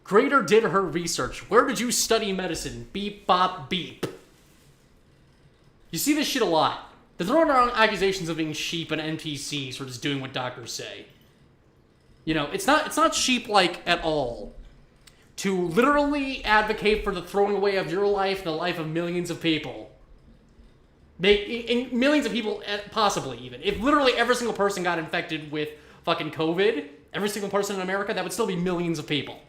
Greta did her research. Where did you study medicine? Beep, bop, beep. You see this shit a lot. They're throwing around accusations of being sheep and NPCs for just doing what doctors say. You know, it's not sheep-like at all to literally advocate for the throwing away of your life and the life of millions of people. Millions of people, possibly even. If literally every single person got infected with fucking COVID, every single person in America, that would still be millions of people.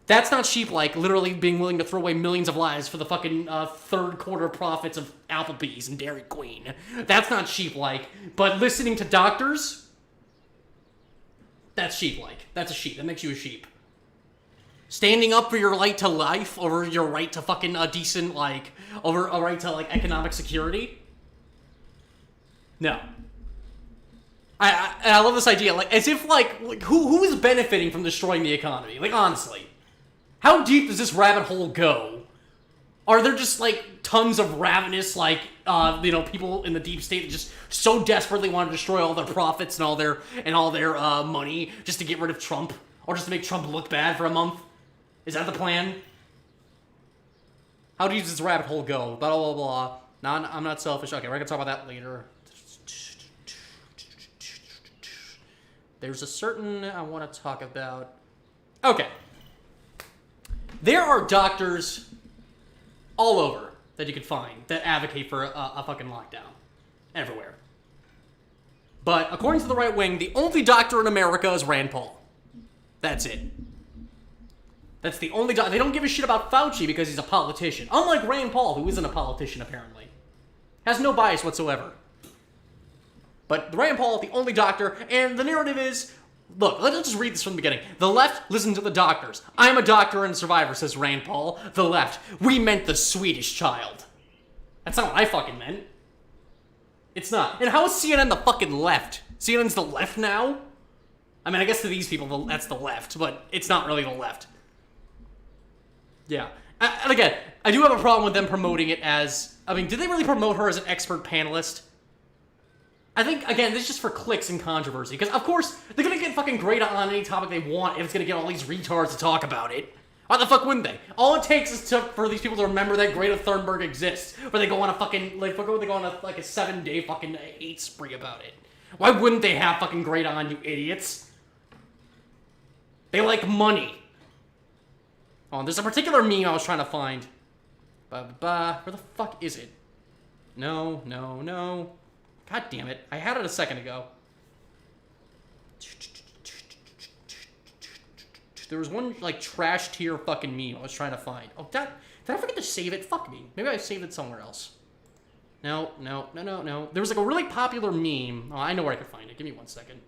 That's not sheep-like, literally being willing to throw away millions of lives for the fucking third quarter profits of Applebee's and Dairy Queen. That's not sheep-like. But listening to doctors, that's sheep-like. That's a sheep. That makes you a sheep. Standing up for your right to life over your right to fucking decent, like, over a right to, like, economic security? No. I love this idea, like, as if, like who is benefiting from destroying the economy? Like, honestly. How deep does this rabbit hole go? Are there just, like, tons of ravenous, like, people in the deep state that just so desperately want to destroy all their profits and all their money just to get rid of Trump? Or just to make Trump look bad for a month? Is that the plan? How deep does this rabbit hole go? Blah, blah, blah, blah. I'm not selfish. Okay, we're going to talk about that later. There's a certain I want to talk about. Okay. There are doctors all over that you could find that advocate for a fucking lockdown. Everywhere. But according to the right wing, the only doctor in America is Rand Paul. That's it. That's the only doctor. They don't give a shit about Fauci because he's a politician. Unlike Rand Paul, who isn't a politician, apparently. Has no bias whatsoever. But Rand Paul, the only doctor, and the narrative is, look, let's just read this from the beginning. The left, listen to the doctors. I'm a doctor and survivor, says Rand Paul. The left, we meant the Swedish child. That's not what I fucking meant. It's not. And how is CNN the fucking left? CNN's the left now? I mean, I guess to these people, that's the left, but it's not really the left. Yeah. And again, I do have a problem with them promoting it as... I mean, did they really promote her as an expert panelist? I think, again, this is just for clicks and controversy. Because, of course, they're going to get fucking Greta on any topic they want if it's going to get all these retards to talk about it. Why the fuck wouldn't they? All it takes is for these people to remember that Greta Thunberg exists. Where they go on a fucking... Like, they go on a 7-day fucking hate spree about it. Why wouldn't they have fucking Greta on, you idiots? They like money. Oh, there's a particular meme I was trying to find. Where the fuck is it? No. God damn it. I had it a second ago. There was one, like, trash tier fucking meme I was trying to find. Oh, did I forget to save it? Fuck me. Maybe I saved it somewhere else. No. There was like a really popular meme. Oh, I know where I can find it. Give me 1 second.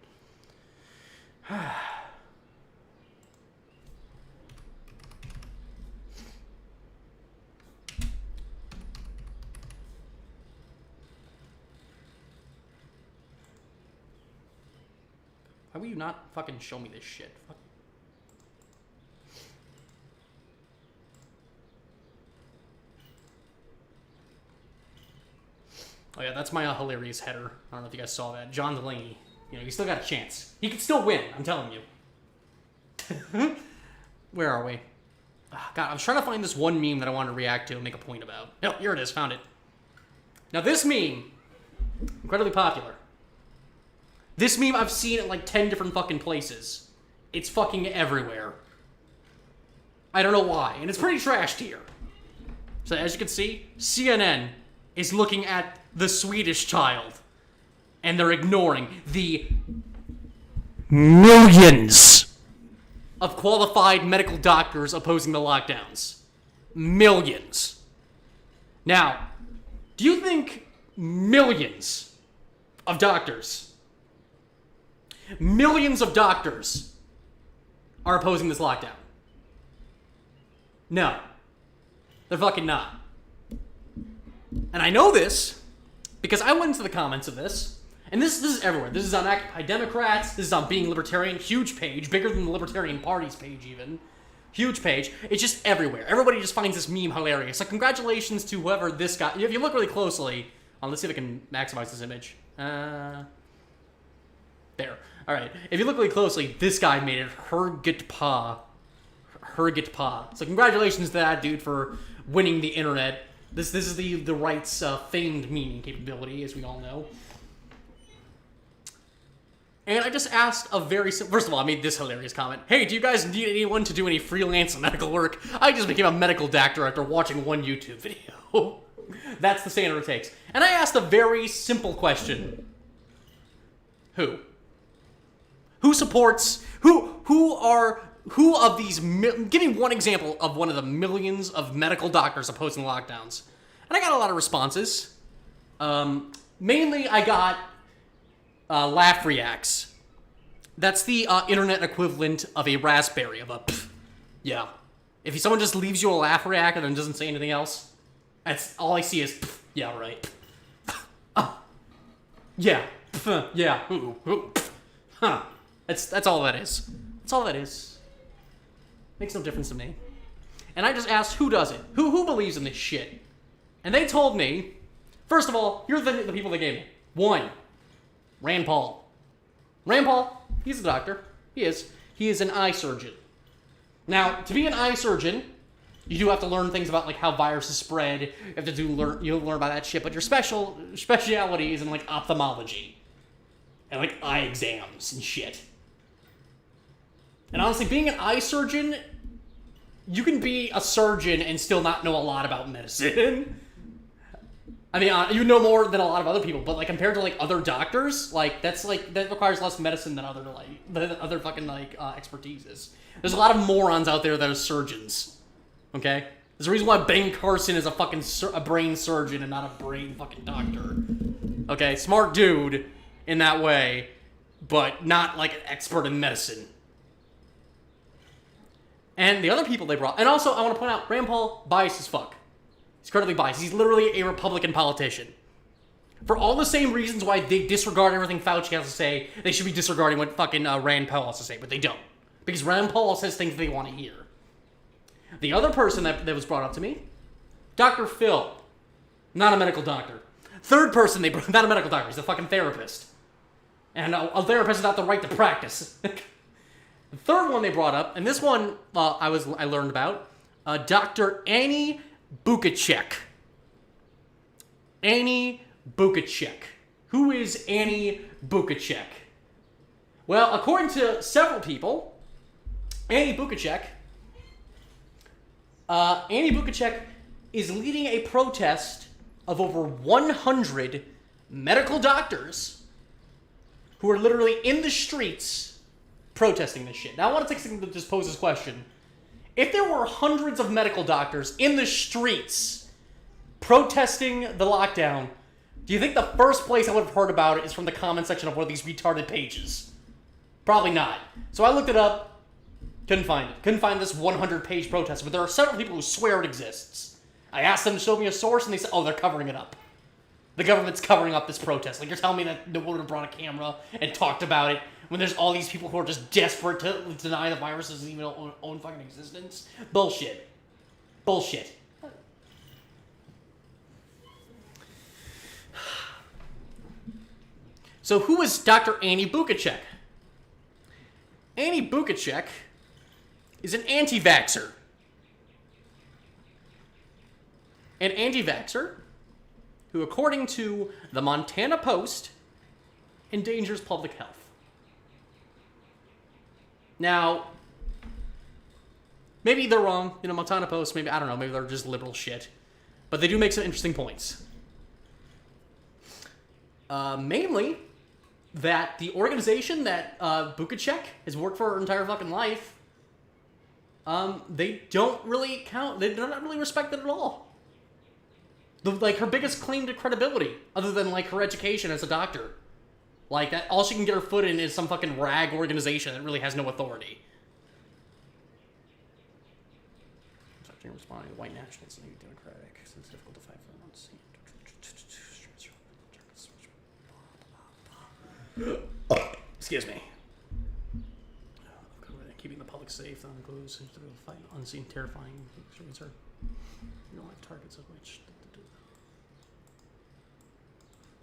Why will you not fucking show me this shit? Fuck. Oh yeah, that's my hilarious header. I don't know if you guys saw that. John Delaney. You know, you still got a chance. He can still win, I'm telling you. Where are we? Oh, God, I was trying to find this one meme that I wanted to react to and make a point about. Oh, here it is, found it. Now this meme, incredibly popular. This meme I've seen at like 10 different fucking places. It's fucking everywhere. I don't know why, and it's pretty trashed here. So as you can see, CNN is looking at the Swedish child, and they're ignoring the millions of qualified medical doctors opposing the lockdowns. Millions. Now, do you think millions of doctors are opposing this lockdown? No. They're fucking not. And I know this because I went into the comments of this, and this is everywhere. This is on Occupy Democrats, this is on Being Libertarian, huge page, bigger than the Libertarian Party's page even. Huge page. It's just everywhere. Everybody just finds this meme hilarious. So congratulations to whoever this guy... If you look really closely... let's see if I can maximize this image. There. Alright. If you look really closely, this guy made it Hergitpa. So congratulations to that dude for winning the internet. This is the right's famed memeing capability, as we all know. And I just asked a very simple... First of all, I made this hilarious comment. Hey, do you guys need anyone to do any freelance medical work? I just became a medical doctor after watching one YouTube video. That's the standard it takes. And I asked a very simple question. Who? Who supports... Who of these... Give me one example of one of the millions of medical doctors opposing lockdowns. And I got a lot of responses. Mainly, I got... laugh reacts. That's the internet equivalent of a raspberry, of a pff. Yeah. If someone just leaves you a laugh react and then doesn't say anything else, that's all I see is pff. Yeah, right. Yeah. Pff. Yeah. Ooh. Ooh. Pff. Huh. That's all that is. That's all that is. Makes no difference to me. And I just asked, who does it? Who believes in this shit? And they told me, first of all, here are the people they gave me. 1. Rand Paul. Rand Paul, he's a doctor. He is. He is an eye surgeon. Now, to be an eye surgeon, you do have to learn things about like how viruses spread. You have to learn about that shit. But your speciality is in like ophthalmology and like eye exams and shit. And honestly, being an eye surgeon, you can be a surgeon and still not know a lot about medicine. I mean, you know more than a lot of other people, but like compared to like other doctors, like that requires less medicine than other fucking like expertises. There's a lot of morons out there that are surgeons. Okay, there's a reason why Ben Carson is a fucking a brain surgeon and not a brain fucking doctor. Okay, smart dude in that way, but not like an expert in medicine. And the other people they brought, and also I want to point out, Rand Paul biased as fuck. He's incredibly biased. He's literally a Republican politician. For all the same reasons why they disregard everything Fauci has to say, they should be disregarding what fucking Rand Paul has to say, but they don't. Because Rand Paul says things they want to hear. The other person that was brought up to me, Dr. Phil. Not a medical doctor. Third person they brought, not a medical doctor, he's a fucking therapist. And a therapist without the right to practice. The third one they brought up, and this one I learned about, Dr. Annie Bukacek. Annie Bukacek. Who is Annie Bukacek? Well, according to several people, Annie Bukacek is leading a protest of over 100 medical doctors who are literally in the streets protesting this shit. Now, I want to take a second to just pose this question. If there were hundreds of medical doctors in the streets protesting the lockdown, Do you think the first place I would have heard about it is from the comment section of one of these retarded pages? Probably not. So I looked it up. Couldn't find it. Couldn't find this 100-page protest, but there are several people who swear it exists. I asked them to show me a source, and they said, oh, they're covering it up. The government's covering up this protest. Like, you're telling me that no one would have brought a camera and talked about it when there's all these people who are just desperate to deny the virus's even own fucking existence? Bullshit. Bullshit. So who is Dr. Annie Bukacek? Annie Bukacek is an anti-vaxxer. An anti-vaxxer who, according to the Montana Post, endangers public health. Now, maybe they're wrong. You know, Montana Post, maybe, I don't know, maybe they're just liberal shit. But they do make some interesting points. Mainly, that the organization that Bukacek has worked for her entire fucking life, they don't really count, they're not really respected at all. Like, her biggest claim to credibility, other than, like, her education as a doctor. Like, that, all she can get her foot in is some fucking rag organization that really has no authority. Responding to white nationalists and democratic, so it's difficult to fight for once. Excuse me. Keeping the public safe, that includes fight unseen, terrifying. You don't have targets of which.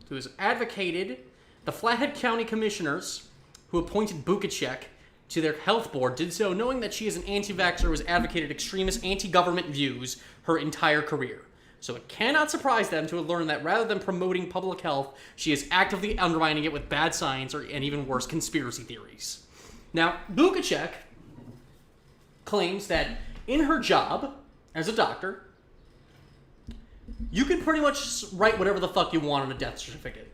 Who has advocated the Flathead County Commissioners, who appointed Bukacek to their health board, did so knowing that she is an anti-vaxxer who has advocated extremist anti-government views her entire career. So it cannot surprise them to have learned that rather than promoting public health, she is actively undermining it with bad science and even worse, conspiracy theories. Now, Bukacek claims that in her job as a doctor, you can pretty much write whatever the fuck you want on a death certificate.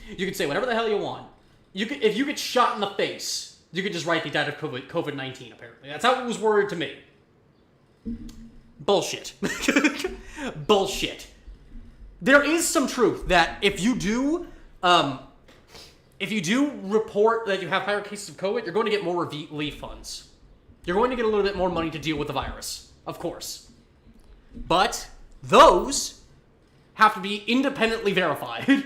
You can say whatever the hell you want. If you get shot in the face, you could just write they died of COVID-19, apparently. That's how it was worded to me. Bullshit. Bullshit. There is some truth that if you do report that you have higher cases of COVID, you're going to get more relief funds. You're going to get a little bit more money to deal with the virus, of course. But those have to be independently verified.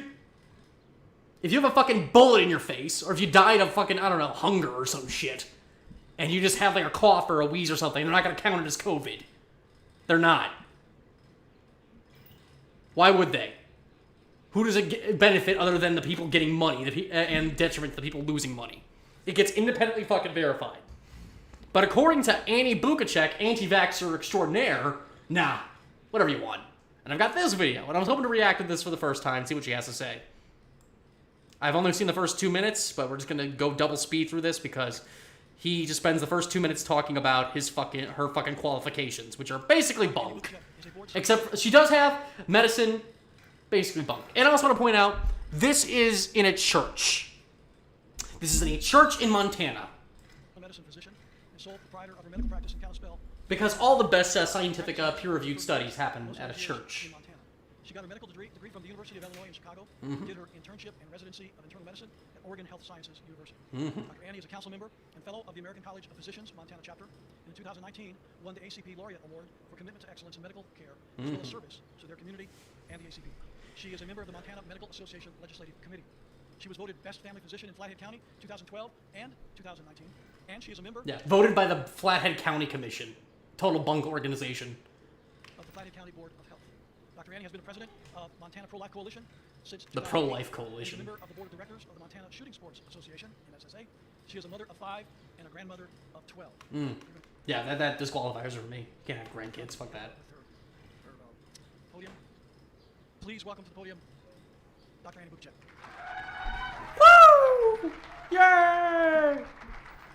If you have a fucking bullet in your face, or if you died of fucking, I don't know, hunger or some shit, and you just have like a cough or a wheeze or something, they're not going to count it as COVID. They're not. Why would they? Who does it benefit other than the people getting money and detriment to the people losing money? It gets independently fucking verified. But according to Annie Bukacek, anti-vaxxer extraordinaire, nah, whatever you want. And I've got this video, and I was hoping to react to this for the first time, see what she has to say. I've only seen the first 2 minutes, but we're just gonna go double speed through this because he just spends the first 2 minutes talking about her fucking qualifications, which are basically bunk. Except she does have medicine, basically bunk. And I also want to point out, this is in a church. This is in a church in Montana. A medicine physician and sole proprietor of her medical practice in Kalispell. Because all the best scientific peer-reviewed studies happen at a church. She got her medical degree from the University of Illinois in Chicago, did her internship and residency of internal medicine at Oregon Health Sciences University. Dr. Annie is a council member and fellow of the American College of Physicians Montana chapter, and in 2019 won the ACP Laureate Award for commitment to excellence in medical care, as well as service to their community and the ACP. She is a member of the Montana Medical Association Legislative Committee. She was voted Best Family Physician in Flathead County 2012 and 2019, and she is a member... Yeah, voted by the Flathead County Commission. Total bunk organization. ...of the Flathead County Board of Health. Dr. Annie has been the president of Montana Pro-Life Coalition since the Pro-Life Coalition. She's a member of the board of directors of the Montana Shooting Sports Association, MSSA. She is a mother of 5 and a grandmother of 12. Yeah, that disqualifies her for me. You can't have grandkids, fuck that. Podium. Please welcome to the podium, Dr. Annie Bukacek. Woo! Yay!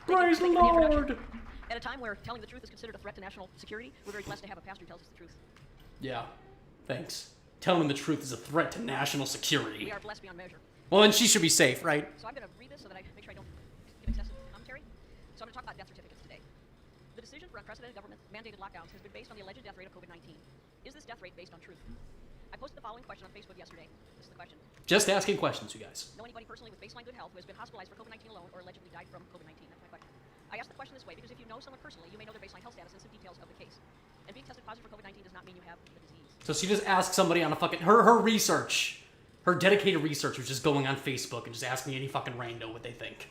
Praise the Lord! At a time where telling the truth is considered a threat to national security, we're very blessed to have a pastor who tells us the truth. Yeah, thanks. Telling the truth is a threat to national security. We are blessed beyond measure. Well, then she should be safe, right? So I'm going to read this so that I make sure I don't give excessive commentary. So I'm going to talk about death certificates today. The decision for unprecedented government-mandated lockdowns has been based on the alleged death rate of COVID-19. Is this death rate based on truth? I posted the following following question on Facebook yesterday. This is the question. Just asking questions, you guys. Know anybody personally with baseline good health who has been hospitalized for COVID-19 alone or allegedly died from COVID-19? That's my question. I asked the question this way because if you know someone personally, you may know their baseline health status and some details of the case. And being tested positive for COVID-19 does not mean you have the disease. So she just asked somebody on a fucking her research, her dedicated research was just going on Facebook and just asking any fucking rando what they think.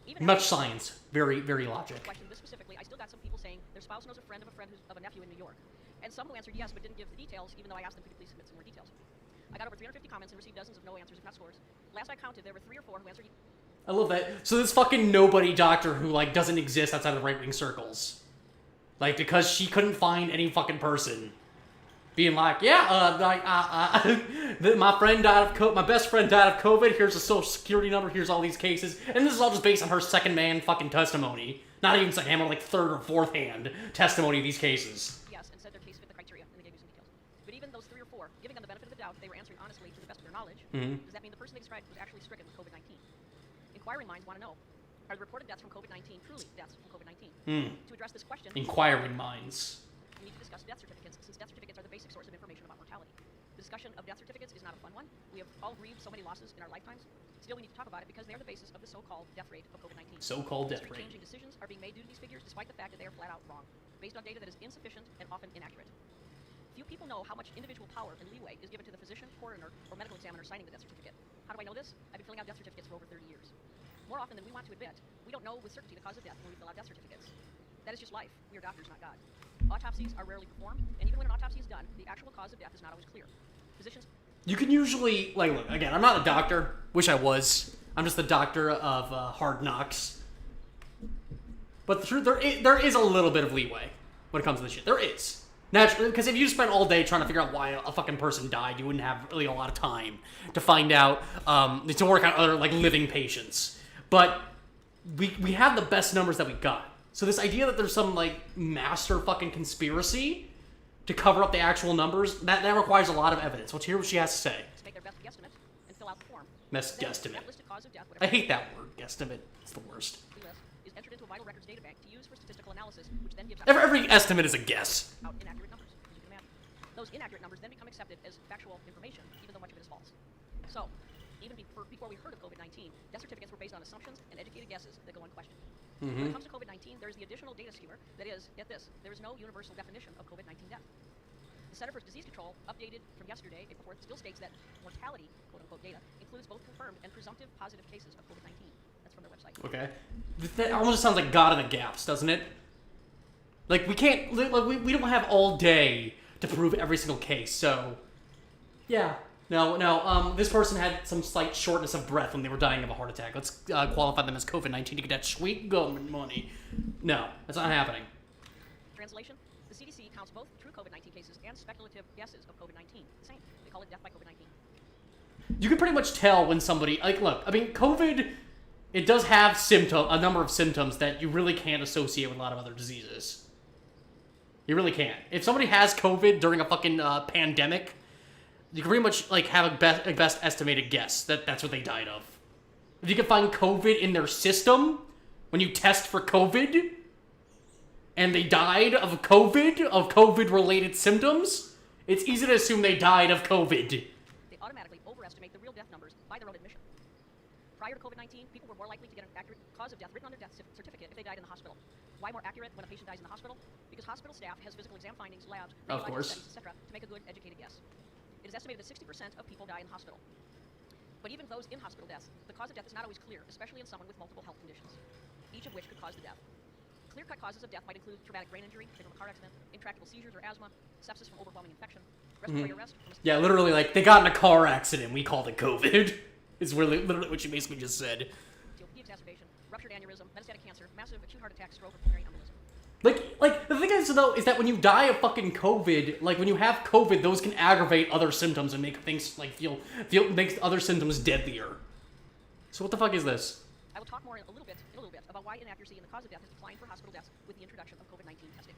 Even Much science, very logic. Question this specifically, I still got some people saying their spouse knows a friend who's of a nephew in New York, and some who answered yes but didn't give the details, even though I asked them could you please submit some more details. I got over 350 comments and received dozens of no answers, if not scores. Last I counted, there were 3 or 4 who answered. I love that. So this fucking nobody doctor who like doesn't exist outside of right-wing circles, like because she couldn't find any fucking person, being like, yeah, my friend died of my best friend died of COVID. Here's a social security number. Here's all these cases, and this is all just based on her second-hand fucking testimony, not even second-hand, like third or fourth-hand testimony of these cases. Yes, and said their case fit the criteria, and they gave you some details. But even those 3 or 4, giving them the benefit of the doubt, they were answering honestly to the best of their knowledge. Does that mean the person they described was actually stricken with COVID-19? Inquiring minds want to know: are the reported deaths from COVID-19 truly deaths from COVID-19? To address this question, Inquiring minds. we need to discuss death certificates, since death certificates are the basic source of information about mortality. The discussion of death certificates is not a fun one. We have all grieved so many losses in our lifetimes. Still, we need to talk about it because they are the basis of the so-called death rate of COVID-19. So-called death rate. History-changing decisions are being made due to these figures, despite the fact that they are flat out wrong, based on data that is insufficient and often inaccurate. Few people know how much individual power and leeway is given to the physician, coroner, or medical examiner signing the death certificate. How do I know this? I've been filling out death certificates for over 30 years. More often than we want to admit, we don't know with certainty the cause of death when we fill out death certificates. That is just life. We are doctors, not God. Autopsies are rarely performed, and even when an autopsy is done, the actual cause of death is not always clear. Physicians... You can usually, like, look, again, I'm not a doctor. Wish I was. I'm just the doctor of hard knocks. But the truth, there is a little bit of leeway when it comes to this shit. There is. Naturally, because if you spent all day trying to figure out why a fucking person died, you wouldn't have really a lot of time to find out, to work on other, like, living patients. But we have the best numbers that we got. So this idea that there's some, like, master fucking conspiracy to cover up the actual numbers, that requires a lot of evidence. Let's hear what she has to say. make their best guesstimate and fill out the form. Best Then, guesstimate. that listed cause of death, I hate that word, guesstimate. It's the worst. list is entered into a vital records data bank to use for statistical analysis, which then gives Every estimate is a guess. out inaccurate numbers, as you can imagine. Those inaccurate numbers then become accepted as factual information, even though much of it is false. So, even before we heard of COVID-19, death certificates were based on assumptions and educated guesses that go unquestioned. When it comes to COVID-19, there's the additional data skewer that is, get this, there is no universal definition of COVID-19 death. The Center for Disease Control, updated from yesterday, April 4th, still states that mortality, quote-unquote, data includes both confirmed and presumptive positive cases of COVID-19. That's from their website. Okay. That almost sounds like God in the gaps, doesn't it? Like, we can't, like, we don't have all day to prove every single case, so... Yeah. No, this person had some slight shortness of breath when they were dying of a heart attack. Let's qualify them as COVID-19 to get that sweet government money. No, that's not happening. Translation, the CDC counts both true COVID-19 cases and speculative guesses of COVID-19. The same. They call it death by COVID-19. You can pretty much tell when somebody, like, look, I mean, COVID, it does have a number of symptoms that you really can't associate with a lot of other diseases. You really can't. If somebody has COVID during a fucking pandemic, you can pretty much, like, have a best estimated guess that that's what they died of. If you can find COVID in their system, when you test for COVID, and they died of COVID-related symptoms, it's easy to assume they died of COVID. They automatically overestimate the real death numbers by their own admission. Prior to COVID-19, people were more likely to get an accurate cause of death written on their death certificate if they died in the hospital. Why more accurate when a patient dies in the hospital? Because hospital staff has physical exam findings, labs, Of course. studies, etc., to make a good, educated guess. It is estimated that 60% of people die in the hospital. But even those in hospital deaths, the cause of death is not always clear, especially in someone with multiple health conditions, each of which could cause the death. Clear-cut causes of death might include traumatic brain injury, from a car accident, intractable seizures or asthma, sepsis from overwhelming infection, respiratory arrest from a... Yeah, literally, like, they got in a car accident, we called it COVID. Is really literally what she basically just said. COPD exacerbation, ruptured aneurysm, metastatic cancer, massive acute heart attack, stroke, or pulmonary embolism. Like, the thing is, though, is that when you die of fucking COVID, like, when you have COVID, those can aggravate other symptoms and make things, like, makes other symptoms deadlier. So what the fuck is this? I will talk more in a little bit about why inaccuracy in the cause of death has declined for hospital deaths with the introduction of COVID-19 testing.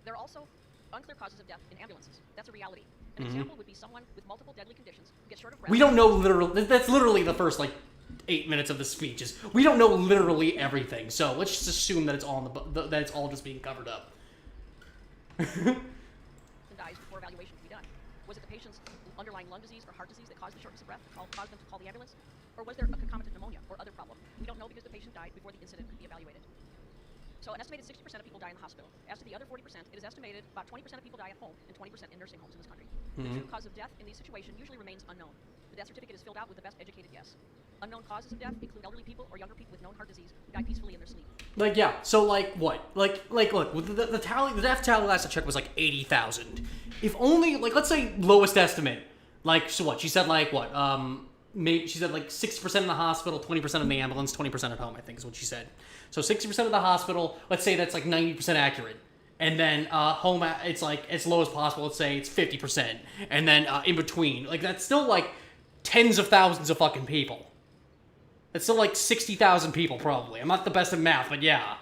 There are also unclear causes of death in ambulances. That's a reality. An example would be someone with multiple deadly conditions who gets short of breath. We don't know literally, that's literally the first, like, 8 minutes of the speech is, we don't know literally everything, so let's just assume that it's all that it's all just being covered up. And dies before evaluation can be done. Was it the patient's underlying lung disease or heart disease that caused the shortness of breath, caused them to call the ambulance? Or was there a concomitant pneumonia or other problem? We don't know because the patient died before the incident could be evaluated. So an estimated 60% of people die in the hospital. As to the other 40%, it is estimated about 20% of people die at home and 20% in nursing homes in this country. The true cause of death in these situations usually remains unknown. The death certificate is filled out with the best educated guess. Unknown causes of death include elderly people or younger people with known heart disease who die peacefully in their sleep. Like, yeah, so, like, what? Like, look, the tally, the death tally last I checked was, like, 80,000. If only, like, let's say lowest estimate, like, so what? She said, like, what? She said, like, 60% in the hospital, 20% in the ambulance, 20% at home, I think is what she said. So 60% of the hospital, let's say that's, like, 90% accurate. And then home, it's, like, as low as possible, let's say it's 50%. And then in between, like, that's still, like, tens of thousands of fucking people. It's still like 60,000 people, probably. I'm not the best at math, but yeah.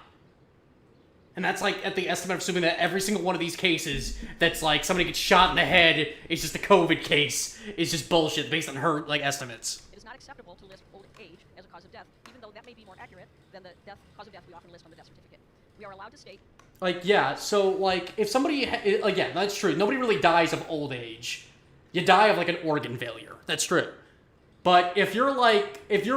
And that's like at the estimate of assuming that every single one of these cases that's like somebody gets shot in the head is just a COVID case is just bullshit based on her like estimates. It is not acceptable to list old age as a cause of death, even though that may be more accurate than the cause of death we often list on the death certificate. We are allowed to state... Like, yeah, so like if somebody... Again, that's true. Nobody really dies of old age. You die of like an organ failure. That's true. But if you're like 80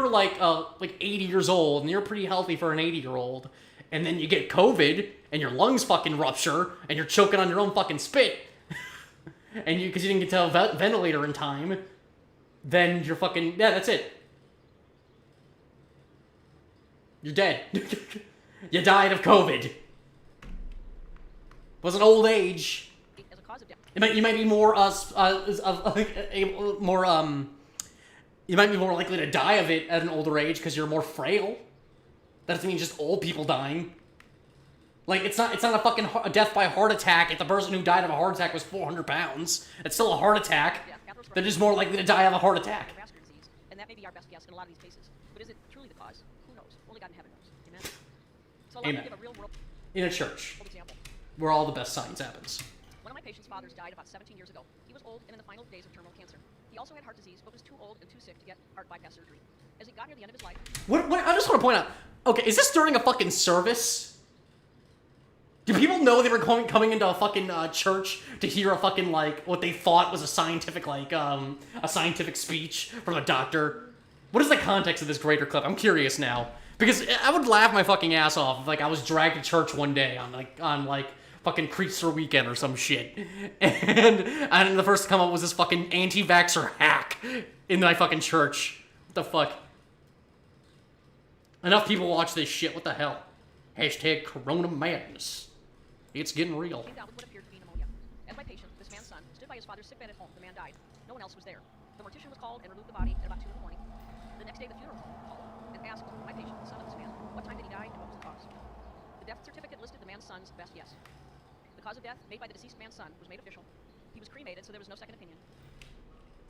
years old and you're pretty healthy for an 80-year-old, and then you get COVID and your lungs fucking rupture and you're choking on your own fucking spit, and because you didn't get to a ventilator in time, then you're fucking that's it. You're dead. You died of COVID. It wasn't old age. as a cause of death. You might be more you might be more likely to die of it at an older age because you're more frail. That doesn't mean just old people dying. Like, it's not a fucking a death by heart attack if the person who died of a heart attack was 400 pounds. It's still a heart attack. They're just more likely to die of a heart attack. Vascular disease, and that may be our best guess in a lot of these cases. But is it truly the cause? Who knows? Only God in heaven knows. Amen? So allow me to give a real world In a church, example. where all the best science happens. One of my patient's fathers died about 17 years ago. He was old and in the final days of terminal cancer. He also had heart disease, but was too old and too sick to get heart bypass surgery. As he got near the end of his life... What I just want to point out, okay, is this during a fucking service? Do people know they were coming into a fucking church to hear a fucking, like, what they thought was a scientific, like, a scientific speech from a doctor? What is the context of this greater clip? I'm curious now. Because I would laugh my fucking ass off if, like, I was dragged to church one day on fucking Creeper weekend or some shit. And the first to come up was this fucking anti-vaxxer hack in my fucking church. What the fuck? Enough people watch this shit. What the hell? Hashtag Corona Madness. It's getting real. Came down with what appeared to be pneumonia. As my patient, this man's son, stood by his father's sickbed at home, the man died. No one else was there. The mortician was called and removed the body at about 2 in the morning. The next day, the funeral home called and asked my patient, the son of this man, what time did he die and what was the cause. The death certificate listed the man's son's best guess. The cause of death made by the deceased man's son was made official. He was cremated, so there was no second opinion.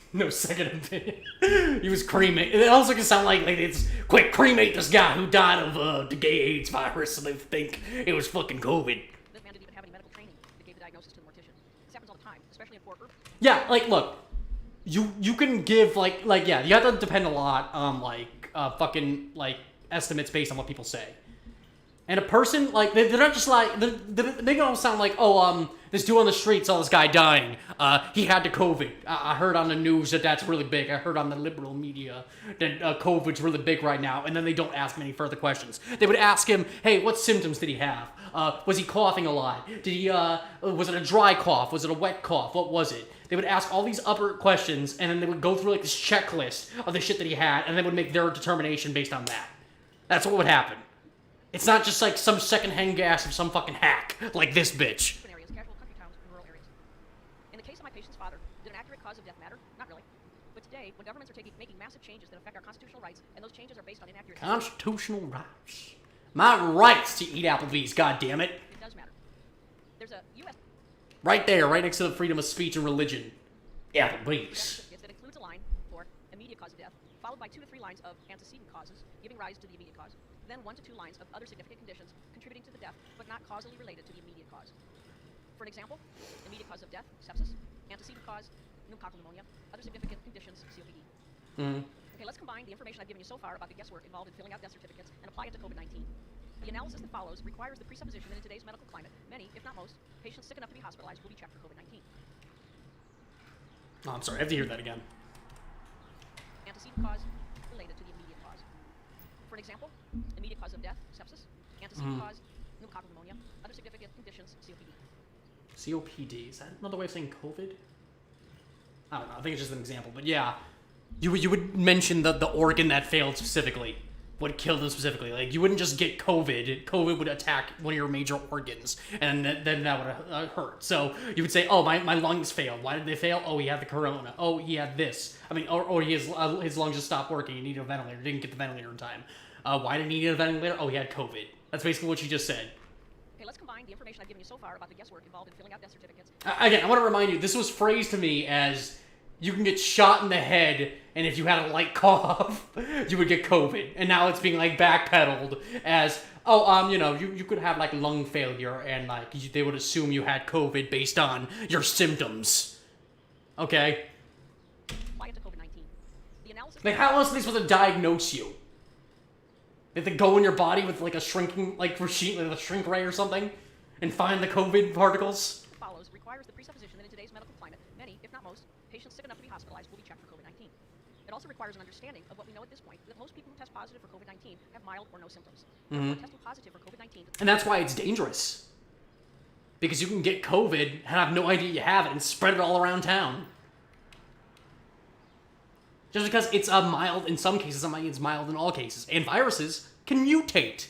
No second opinion. He was cremated. It also can sound like it's quick cremate this guy who died of the gay AIDS virus, and they think it was fucking COVID. This man didn't even have any medical training that gave the diagnosis to the mortician. This happens all the time, especially in poor urban. Yeah, like look, you can give like yeah, you have to depend a lot on fucking estimates based on what people say. And a person, like, they're not just like, they don't sound like, this dude on the street saw this guy dying. He had the COVID. I heard on the news that that's really big. I heard on the liberal media that COVID's really big right now. And then they don't ask him any further questions. They would ask him, hey, what symptoms did he have? Was he coughing a lot? Did he, was it a dry cough? Was it a wet cough? What was it? They would ask all these upper questions, and then they would go through, like, this checklist of the shit that he had, and they would make their determination based on that. That's what would happen. It's not just like some secondhand gas of some fucking hack, like this bitch. Areas, casual country towns, and rural areas. In the case of my patient's father, did an accurate cause of death matter? Not really. But today, when governments are making massive changes that affect our constitutional rights, and those changes are based on inaccurate... Constitutional rights. My rights to eat Applebee's, goddammit. It does matter. There's a U.S. Right there, right next to the freedom of speech and religion. Applebee's. That includes a line for immediate cause of death, followed by 2 to 3 lines of antecedent causes, giving rise to the immediate cause. Then 1 to 2 lines of other significant conditions contributing to the death, but not causally related to the immediate cause. For an example, immediate cause of death, sepsis, antecedent cause, pneumococcal pneumonia, other significant conditions, COPD. Okay, let's combine the information I've given you so far about the guesswork involved in filling out death certificates and apply it to COVID-19. The analysis that follows requires the presupposition that in today's medical climate, many, if not most, patients sick enough to be hospitalized will be checked for COVID-19. Oh, I'm sorry. I have to hear that again. Antecedent cause related to the immediate cause. For an example, immediate cause of death, sepsis. Antecedent cause, pneumococcal pneumonia. Other significant conditions, COPD. COPD. Is that another way of saying COVID? I don't know. I think it's just an example. But yeah, you would mention the organ that failed specifically. What killed them specifically. Like, you wouldn't just get COVID. COVID would attack one of your major organs, and then that would hurt. So you would say, oh, my lungs failed. Why did they fail? Oh, he had the corona. Oh, he had this. I mean, or his lungs just stopped working. He needed a ventilator. Didn't get the ventilator in time. Why did he need a ventilator? Oh, he had COVID. That's basically what you just said. Okay, let's combine the information I've given you so far about the guesswork involved in filling out death certificates. Again, I want to remind you, this was phrased to me as you can get shot in the head, and if you had a light cough, you would get COVID. And now it's being, like, backpedaled as, oh, you know, you could have, like, lung failure, and, like, they would assume you had COVID based on your symptoms. Okay? Apply it to COVID-19. The analysis... Like, how else are they supposed to diagnose you? They have to go in your body with, like, a shrinking, like, machine, like a shrink ray or something, and find the COVID particles? follows requires the presupposition that in today's medical climate, many, if not most, patients sick enough to be hospitalized will be checked for COVID-19. It also requires an understanding of what we know at this point, that most people who test positive for COVID-19 have mild or no symptoms. Therefore, testing positive for COVID-19... And that's why it's dangerous. Because you can get COVID and have no idea you have it and spread it all around town. Just because it's mild in some cases, doesn't mean it's mild in all cases. And viruses can mutate.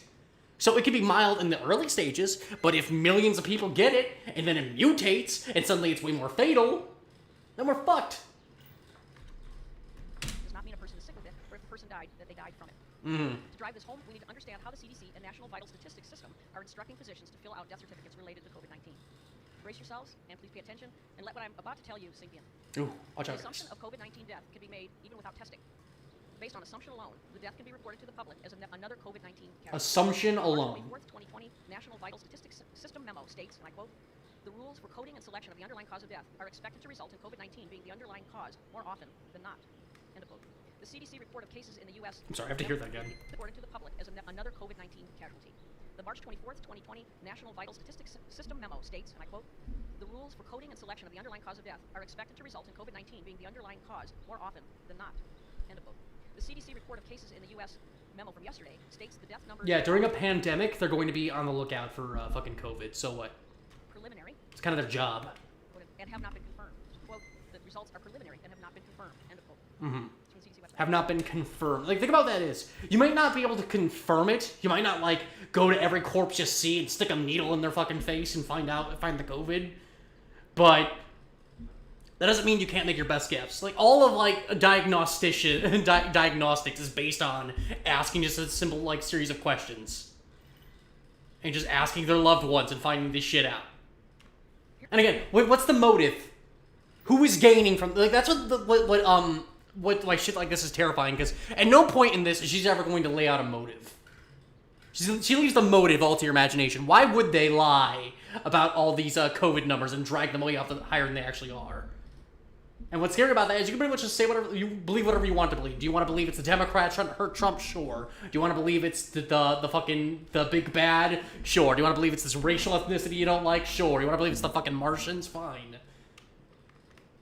So it can be mild in the early stages, but if millions of people get it, and then it mutates, and suddenly it's way more fatal, then we're fucked. Does not mean a person is sick with it, or if the person died, that they died from it. To drive this home, we need to understand how the CDC and National Vital Statistics System are instructing physicians to fill out death certificates related to COVID-19. Brace yourselves, and please pay attention, and let what I'm about to tell you sink in. Ooh, watch The out, assumption guys. of COVID-19 death can be made even without testing. Based on assumption alone, the death can be reported to the public as another COVID-19 casualty. Assumption alone. March 24th, 2020, National Vital Statistics System memo states, and I quote, "The rules for coding and selection of the underlying cause of death are expected to result in COVID-19 being the underlying cause more often than not." End of quote. The CDC report of cases in the U.S. I'm sorry, I have to hear that again. Reported to the public as another COVID-19 casualty. The March 24th, 2020 National Vital Statistics System memo states, and I quote, "The rules for coding and selection of the underlying cause of death are expected to result in COVID-19 being the underlying cause more often than not." End of quote. The CDC report of cases in the U.S. memo from yesterday states the death numbers... Yeah, during a pandemic, they're going to be on the lookout for fucking COVID. So what? Preliminary. It's kind of their job. And have not been confirmed. Quote, "The results are preliminary and have not been confirmed." End of quote. It's from the CDC website. Have not been confirmed. Like, think about that is, you might not be able to confirm it. You might not, like, go to every corpse you see and stick a needle in their fucking face and find the COVID. But that doesn't mean you can't make your best guess. Like, all of, like, diagnostics is based on asking just a simple, like, series of questions. And just asking their loved ones and finding this shit out. And again, what's the motive? Who is gaining from... Like, that's what like, shit like this is terrifying, because at no point in this is she's ever going to lay out a motive. She leaves the motive all to your imagination. Why would they lie about all these COVID numbers and drag them way up higher than they actually are? And what's scary about that is you can pretty much just say whatever you believe, whatever you want to believe. Do you want to believe it's the Democrats trying to hurt Trump? Sure. Do you want to believe it's the big bad? Sure. Do you want to believe it's this racial ethnicity you don't like? Sure. Do you want to believe it's the fucking Martians? Fine.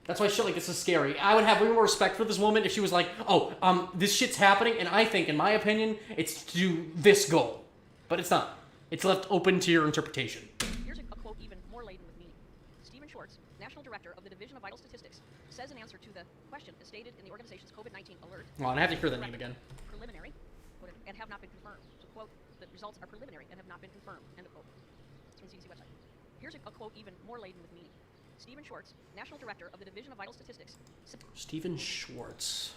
That's why shit like this is scary. I would have way more respect for this woman if she was like, oh, this shit's happening, and I think, in my opinion, it's to do this goal. But it's not. It's left open to your interpretation. Here's a quote even more laden with meaning. Stephen Schwartz, National Director of the Division of Vital Statistics, says in answer to the question as stated in the organization's COVID-19 alert. Well, and I have to hear that name again. Preliminary, quote, and have not been confirmed. So, quote, "The results are preliminary and have not been confirmed." End of quote. It's from the CDC website. Here's a quote even more laden with meaning. Stephen Schwartz, National Director of the Division of Vital Statistics. Stephen Schwartz.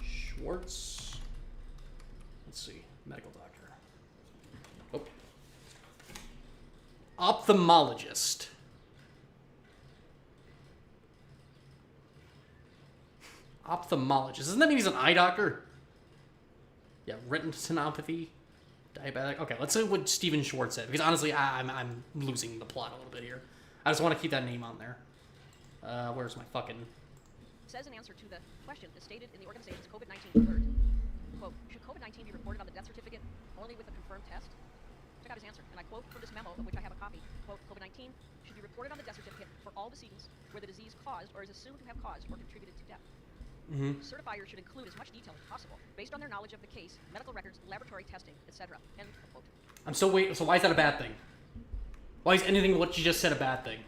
Schwartz. Let's see. Medical doctor. Oh. Ophthalmologist. Ophthalmologist. Doesn't that mean he's an eye doctor? Yeah, retinopathy. Diabetic. Okay, let's see what Stephen Schwartz said, because honestly, I'm losing the plot a little bit here. I just want to keep that name on there. Where's my fucking... Says in answer to the question as stated in the organization's COVID-19 alert. Quote, "Should COVID-19 be reported on the death certificate only with a confirmed test?" Check out his answer, and I quote from this memo, of which I have a copy. Quote, COVID-19 should be reported on the death certificate for all decedents where the disease caused or is assumed to have caused or contributed to death. Certifiers should include as much detail as possible based on their knowledge of the case, medical records, laboratory testing, etc. End of quote. So why is that a bad thing? Why is anything what you just said a bad thing?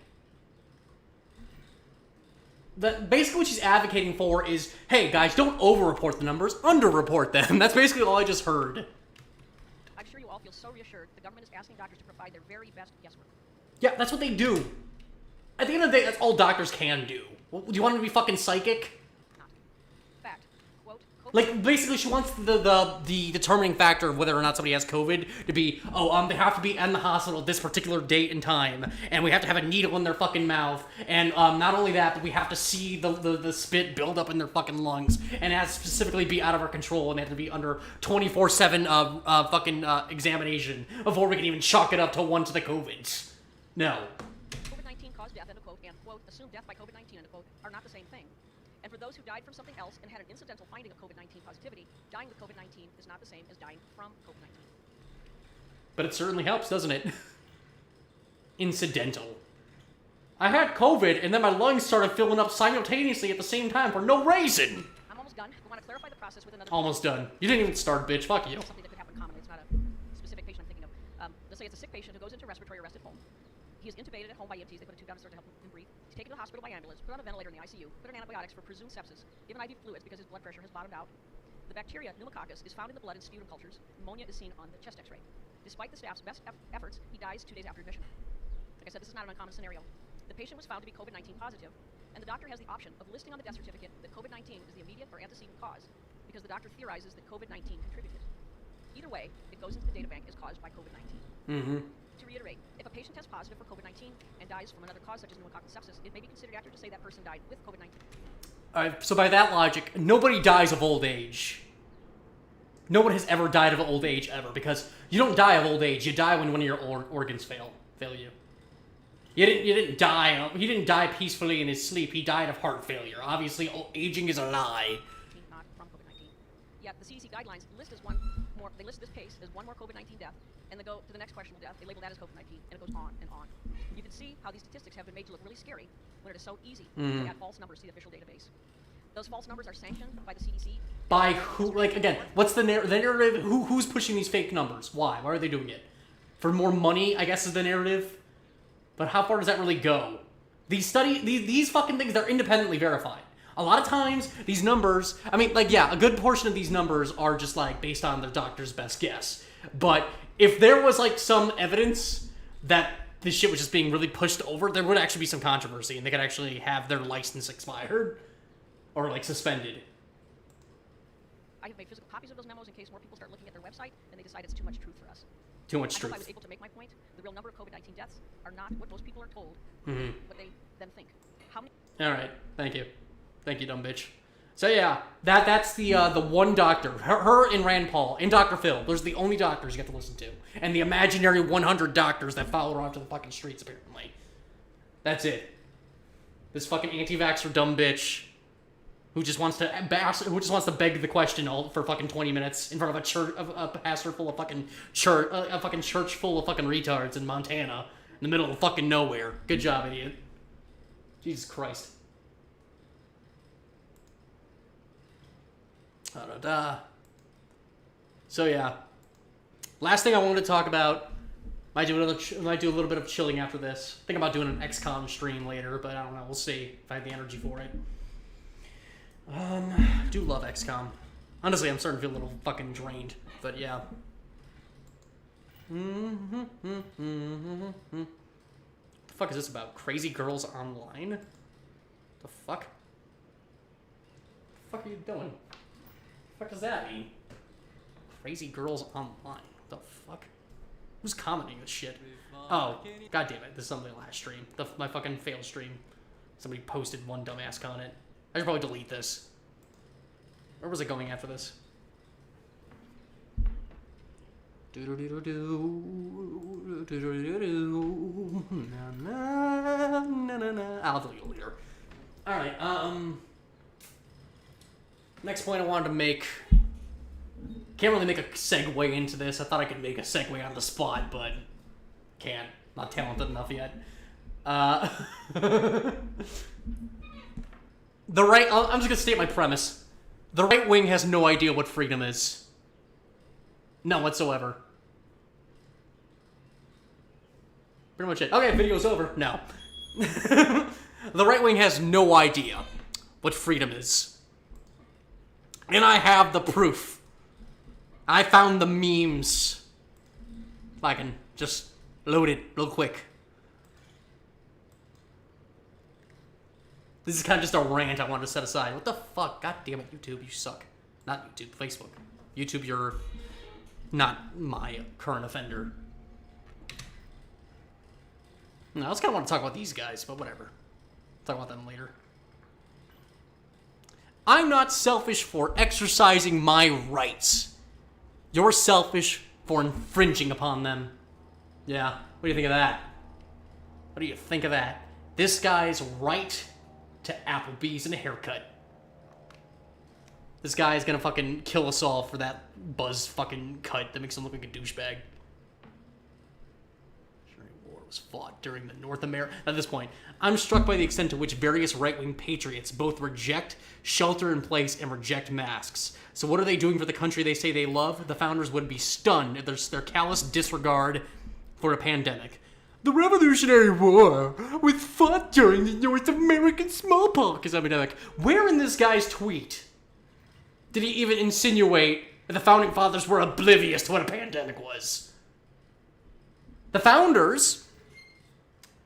Basically what she's advocating for is, hey guys, don't over-report the numbers, under-report them. That's basically all I just heard. I'm sure you all feel so reassured the government is asking doctors to provide their very best guesswork. Yeah, that's what they do. At the end of the day, that's all doctors can do. Do you want them to be fucking psychic? Not. Fact. Quote, COVID Like, basically, she wants the determining factor of whether or not somebody has COVID to be, they have to be in the hospital at this particular date and time, and we have to have a needle in their fucking mouth, and not only that, but we have to see the spit build up in their fucking lungs, and it has to specifically be out of our control, and they have to be under 24/7 fucking examination before we can even chalk it up to one to the COVIDs. No. COVID-19 caused death, end of quote, and quote, assumed death by COVID-19, end of quote, are not the same thing. And for those who died from something else and had an incidental finding of COVID-19 positivity, dying with COVID-19 is not the same as dying from COVID-19. But it certainly helps, doesn't it? Incidental. I had COVID, and then my lungs started filling up simultaneously at the same time for no reason. I'm almost done. We want to clarify the process with another. Almost done. You didn't even start, bitch. Fuck you. Something that could happen commonly. It's not a specific patient I'm thinking of. Let's say it's a sick patient who goes into respiratory arrest at home. He is intubated at home by EMTs. They put a tube down his throat to help him breathe. He's taken to the hospital by ambulance, put on a ventilator in the ICU, put on antibiotics for presumed sepsis, given IV fluids because his blood pressure has bottomed out. The bacteria pneumococcus is found in the blood and sputum cultures. Pneumonia is seen on the chest X-ray. Despite the staff's best efforts, he dies 2 days after admission. Like I said, this is not an uncommon scenario. The patient was found to be COVID-19 positive, and the doctor has the option of listing on the death certificate that COVID-19 is the immediate or antecedent cause, because the doctor theorizes that COVID-19 contributed. Either way, it goes into the data bank as caused by COVID-19. To reiterate, if a patient tests positive for COVID-19 and dies from another cause such as pneumococcal sepsis, it may be considered accurate to say that person died with COVID-19. So by that logic, nobody dies of old age. No one has ever died of old age ever, because you don't die of old age. You die when one of your organs fail you. He didn't die peacefully in his sleep. He died of heart failure. Obviously, aging is a lie. Not from COVID-19. Yet the CDC guidelines list they list this case as one more COVID-19 death, and they go to the next questionable death. They label that as COVID-19, and it goes on and on. You can see how these statistics have been made to look really scary when it is so easy to add false numbers to the official database. Those false numbers are sanctioned by the CDC. By who? Like, again, what's the narrative? Who's pushing these fake numbers? Why? Why are they doing it? For more money, I guess, is the narrative. But how far does that really go? These fucking things, they're independently verified. A lot of times, these numbers, I mean, like, yeah, a good portion of these numbers are just, like, based on the doctor's best guess. But if there was, like, some evidence that this shit was just being really pushed over, there would actually be some controversy, and they could actually have their license expired. Or, like, suspended. I have made physical copies of those memos in case more people start looking at their website and they decide it's too much truth for us. Too much I hope truth. I was able to make my point. The real number of COVID-19 deaths are not what most people are told, what they then think. How many? All right, thank you, dumb bitch. So yeah, that's the one doctor, her and Rand Paul and Dr. Phil. Those are the only doctors you get to listen to, and the imaginary 100 doctors that follow her onto the fucking streets. Apparently, that's it. This fucking anti-vaxxer dumb bitch who just wants to beg the question all for fucking 20 minutes in front of a church, a pastor full of fucking church, a fucking church full of fucking retards in Montana, in the middle of fucking nowhere. Good job, idiot. Jesus Christ. So yeah, last thing I wanted to talk about. Might do a little bit of chilling after this. Think about doing an XCOM stream later, but I don't know. We'll see if I have the energy for it. Do love XCOM. Honestly, I'm starting to feel a little fucking drained, but yeah. The fuck is this about? Crazy Girls Online? The fuck? The fuck are you doing? The fuck does that mean? Crazy Girls Online. The fuck? Who's commenting this shit? Oh, god damn it. This is something last stream. My fucking failed stream. Somebody posted one dumbass comment. I should probably delete this. Where was I going after this? I'll delete it later. Alright, next point I wanted to make Can't really make a segue into this. I thought I could make a segue on the spot, but can't. Not talented enough yet. The right... I'm just gonna state my premise. The right wing has no idea what freedom is. None whatsoever. Pretty much it. Okay, video's over. No. The right wing has no idea what freedom is. And I have the proof. I found the memes. If I can just load it real quick. This is kind of just a rant I wanted to set aside. What the fuck? God damn it, YouTube, you suck. Not YouTube, Facebook. YouTube, you're not my current offender. No, I just kind of want to talk about these guys, but whatever. Talk about them later. I'm not selfish for exercising my rights. You're selfish for infringing upon them. Yeah, what do you think of that? What do you think of that? This guy's right to Applebee's and a haircut. This guy is gonna fucking kill us all for that buzz fucking cut that makes him look like a douchebag. War was fought during the North America. At this point, I'm struck by the extent to which various right-wing patriots both reject shelter in place and reject masks. So what are they doing for the country they say they love? The founders would be stunned at their callous disregard for a pandemic. The Revolutionary War was fought during the North American smallpox epidemic. Where in this guy's tweet did he even insinuate that the founding fathers were oblivious to what a pandemic was? The founders,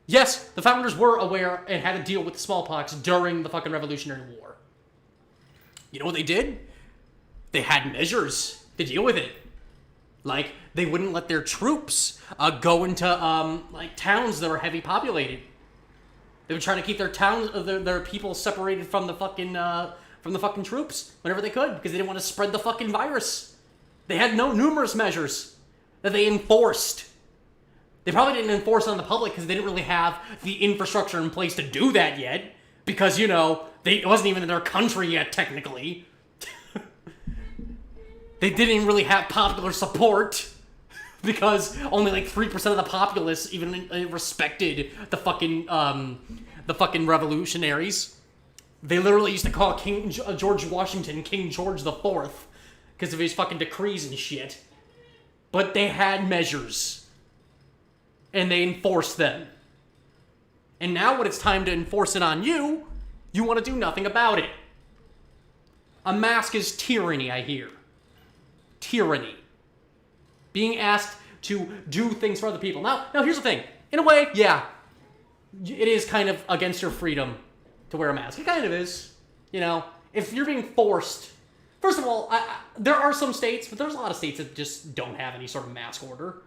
yes, the founders were aware and had to deal with the smallpox during the fucking Revolutionary War. You know what they did? They had measures to deal with it. Like, they wouldn't let their troops go into, like, towns that were heavy populated. They were trying to keep their towns, their people separated from the fucking troops whenever they could, because they didn't want to spread the fucking virus. They had numerous measures that they enforced. They probably didn't enforce on the public because they didn't really have the infrastructure in place to do that yet, because, you know, it wasn't even in their country yet, technically. They didn't really have popular support because only like 3% of the populace even respected the fucking revolutionaries. They literally used to call King George Washington King George the Fourth because of his fucking decrees and shit. But they had measures and they enforced them. And now when it's time to enforce it on you, you want to do nothing about it. A mask is tyranny, I hear. Tyranny. Being asked to do things for other people. Now here's the thing. In a way, yeah, it is kind of against your freedom to wear a mask. It kind of is. You know, if you're being forced... First of all, there are some states, but there's a lot of states that just don't have any sort of mask order.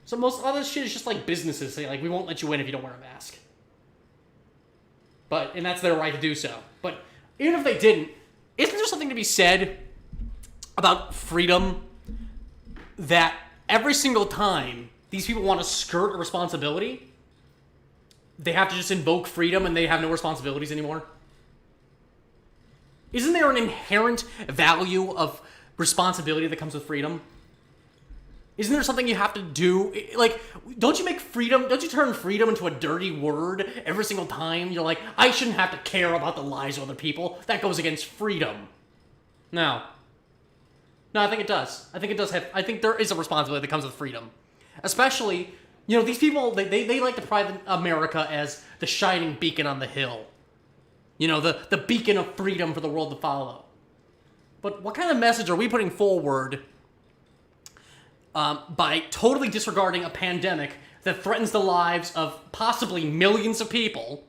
So most of this shit is just like businesses say, like, we won't let you in if you don't wear a mask. And that's their right to do so. But even if they didn't, isn't there something to be said about freedom that every single time these people want to skirt a responsibility, they have to just invoke freedom and they have no responsibilities anymore? Isn't there an inherent value of responsibility that comes with freedom? Isn't there something you have to do? Like, don't you turn freedom into a dirty word every single time? You're like, I shouldn't have to care about the lives of other people. That goes against freedom. No, I think it does. I think there is a responsibility that comes with freedom. Especially, you know, these people, they like to pride America as the shining beacon on the hill. You know, the beacon of freedom for the world to follow. But what kind of message are we putting forward by totally disregarding a pandemic that threatens the lives of possibly millions of people,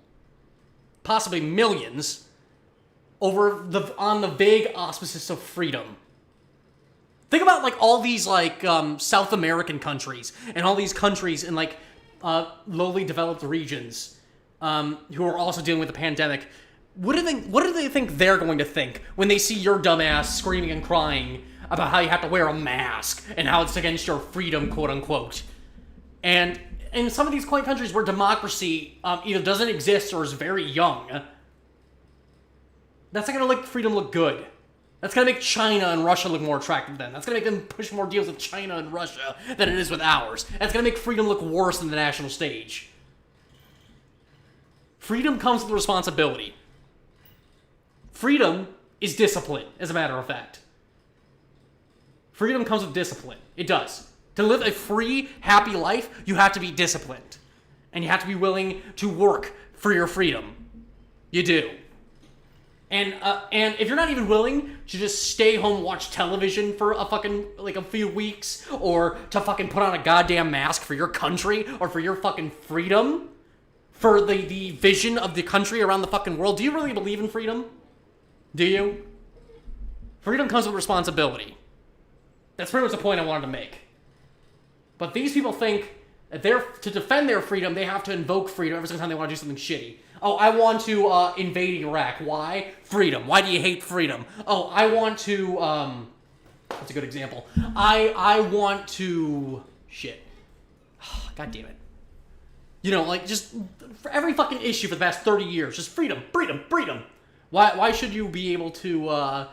possibly millions, on the vague auspices of freedom? Think about, like, all these, like, South American countries and all these countries in, like, lowly developed regions who are also dealing with the pandemic. What do they think they're going to think when they see your dumbass screaming and crying about how you have to wear a mask and how it's against your freedom, quote unquote? And in some of these quaint countries where democracy either doesn't exist or is very young, that's not going to make freedom look good. That's going to make China and Russia look more attractive then. That's going to make them push more deals with China and Russia than it is with ours. That's going to make freedom look worse than the national stage. Freedom comes with responsibility. Freedom is discipline, as a matter of fact. Freedom comes with discipline. It does. To live a free, happy life, you have to be disciplined. And you have to be willing to work for your freedom. You do. And if you're not even willing to just stay home, watch television for a few weeks, or to fucking put on a goddamn mask for your country, or for your fucking freedom, for the vision of the country around the fucking world, do you really believe in freedom? Do you? Freedom comes with responsibility. That's pretty much the point I wanted to make. But these people think that to defend their freedom, they have to invoke freedom every single time they want to do something shitty. Oh, I want to invade Iraq. Why? Freedom. Why do you hate freedom? Oh, I want to... That's a good example. I want to... Shit. God damn it. You know, like, just... For every fucking issue for the past 30 years, just freedom, freedom, freedom. Why should you be able to...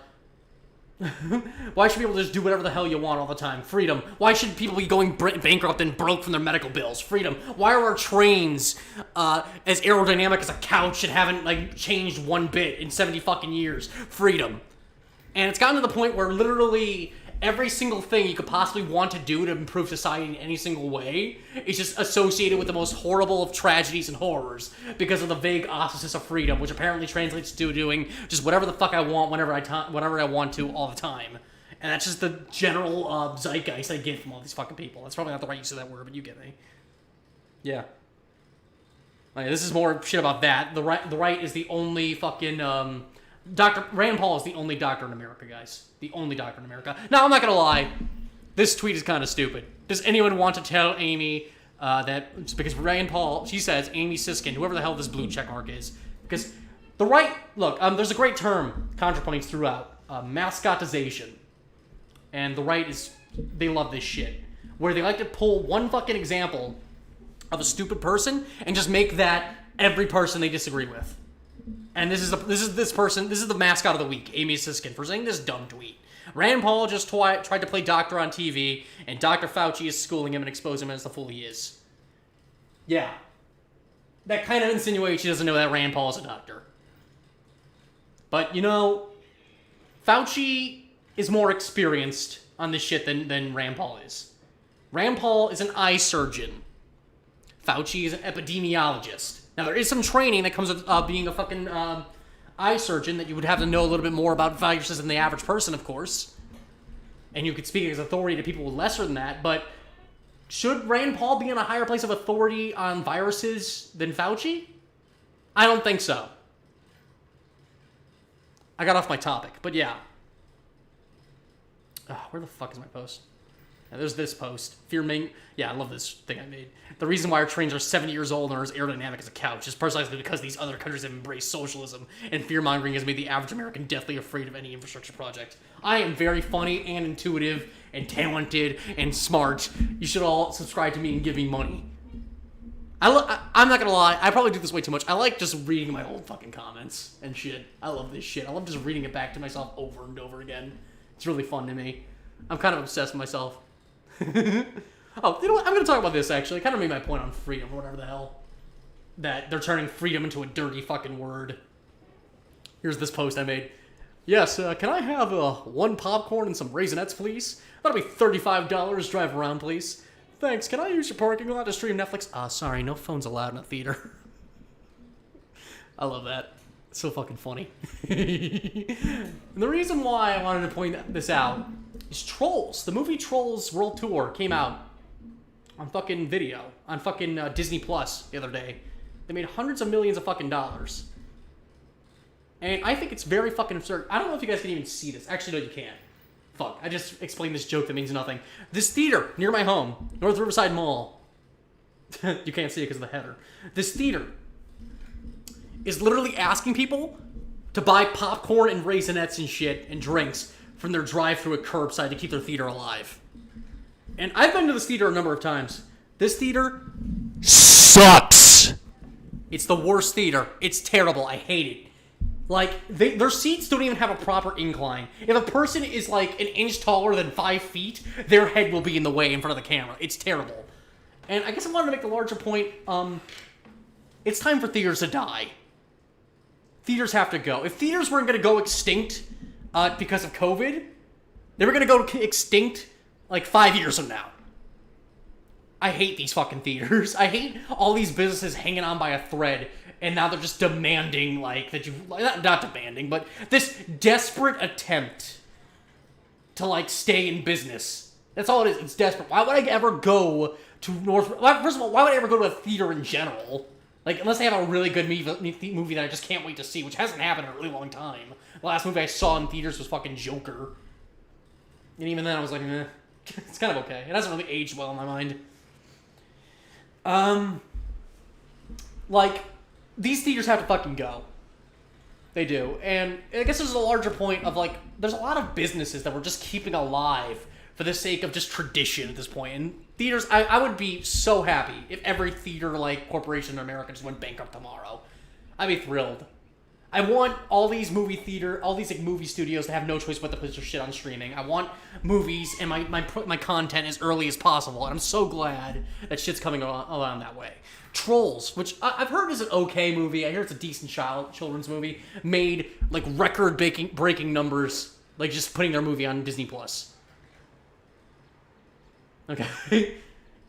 Why should people just do whatever the hell you want all the time? Freedom. Why should people be going bankrupt and broke from their medical bills? Freedom. Why are our trains as aerodynamic as a couch and haven't like changed one bit in 70 fucking years? Freedom. And it's gotten to the point where literally every single thing you could possibly want to do to improve society in any single way is just associated with the most horrible of tragedies and horrors because of the vague auspices of freedom, which apparently translates to doing just whatever the fuck I want whenever I want to all the time. And that's just the general zeitgeist I get from all these fucking people. That's probably not the right use of that word, but you get me. Yeah. Like, this is more shit about that. The right is the only fucking... Rand Paul is the only doctor in America, guys. The only doctor in America. Now, I'm not gonna lie. This tweet is kind of stupid. Does anyone want to tell Amy that... It's because Rand Paul, she says, Amy Siskin, whoever the hell this blue checkmark is. Because the right... Look, there's a great term, ContraPoints throughout. Mascotization. And the right is... They love this shit. Where they like to pull one fucking example of a stupid person and just make that every person they disagree with. And this is the mascot of the week, Amy Siskin, for saying this dumb tweet. Rand Paul just tried to play doctor on TV, and Dr. Fauci is schooling him and exposing him as the fool he is. Yeah. That kind of insinuates she doesn't know that Rand Paul is a doctor. But, you know, Fauci is more experienced on this shit than Rand Paul is. Rand Paul is an eye surgeon. Fauci is an epidemiologist. Now, there is some training that comes with being a fucking eye surgeon that you would have to know a little bit more about viruses than the average person, of course. And you could speak as authority to people lesser than that, but should Rand Paul be in a higher place of authority on viruses than Fauci? I don't think so. I got off my topic, but yeah. Where the fuck is my post? Now, there's this post. Yeah, I love this thing I made. The reason why our trains are 70 years old and are as aerodynamic as a couch is precisely because these other countries have embraced socialism, and fear-mongering has made the average American deathly afraid of any infrastructure project. I am very funny and intuitive and talented and smart. You should all subscribe to me and give me money. I'm not gonna lie, I probably do this way too much. I like just reading my old fucking comments and shit. I love this shit. I love just reading it back to myself over and over again. It's really fun to me. I'm kind of obsessed with myself. Oh, you know what? I'm going to talk about this, actually. I kind of made my point on freedom, or whatever the hell. That they're turning freedom into a dirty fucking word. Here's this post I made. Yes, can I have one popcorn and some Raisinets, please? That'll be $35. Drive around, please. Thanks. Can I use your parking lot to stream Netflix? Sorry, no phones allowed in a theater. I love that. It's so fucking funny. And the reason why I wanted to point this out is Trolls. The movie Trolls World Tour came out on fucking video, on fucking Disney Plus the other day. They made hundreds of millions of fucking dollars. And I think it's very fucking absurd. I don't know if you guys can even see this. Actually, no, you can't. Fuck, I just explained this joke that means nothing. This theater near my home, North Riverside Mall. You can't see it because of the header. This theater is literally asking people to buy popcorn and Raisinets and shit and drinks from their drive-thru at curbside to keep their theater alive. And I've been to this theater a number of times. This theater sucks. It's the worst theater. It's terrible. I hate it. Like, their seats don't even have a proper incline. If a person is, like, an inch taller than 5 feet, their head will be in the way in front of the camera. It's terrible. And I guess I wanted to make the larger point, it's time for theaters to die. Theaters have to go. If theaters weren't going to go extinct because of COVID, they were going to go extinct, like, 5 years from now. I hate these fucking theaters. I hate all these businesses hanging on by a thread, and now they're just demanding, like, that you... Not demanding, but this desperate attempt to, like, stay in business. That's all it is. It's desperate. Why would I ever go to First of all, why would I ever go to a theater in general? Like, unless they have a really good movie that I just can't wait to see, which hasn't happened in a really long time. The last movie I saw in theaters was fucking Joker. And even then I was like, eh. It's kind of okay. It hasn't really aged well in my mind. Like... These theaters have to fucking go. They do. And I guess there's a larger point of, like, there's a lot of businesses that we're just keeping alive for the sake of just tradition at this point. And theaters, I would be so happy if every theater, like, corporation in America just went bankrupt tomorrow. I'd be thrilled. I want all these movie studios to have no choice but to put their shit on streaming. I want movies and my content as early as possible. And I'm so glad that shit's coming around that way. Trolls, which I've heard is an okay movie. I hear it's a decent children's movie. Made, like, record-breaking numbers, like, just putting their movie on Disney+. Okay?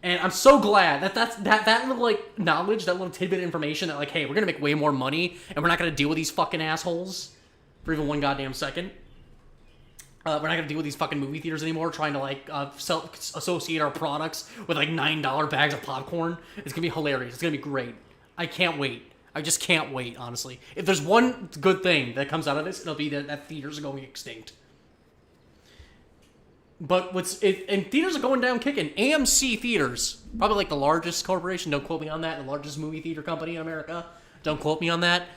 And I'm so glad that little, like, knowledge, that little tidbit of information that, like, hey, we're gonna make way more money, and we're not gonna deal with these fucking assholes for even one goddamn second. We're not gonna deal with these fucking movie theaters anymore, trying to, like, associate our products with, like, $9 bags of popcorn. It's gonna be hilarious. It's gonna be great. I can't wait. I just can't wait, honestly. If there's one good thing that comes out of this, it'll be that theaters are going extinct. But and theaters are going down kicking. AMC Theaters, probably, like, the largest corporation. Don't quote me on that. The largest movie theater company in America. Don't quote me on that.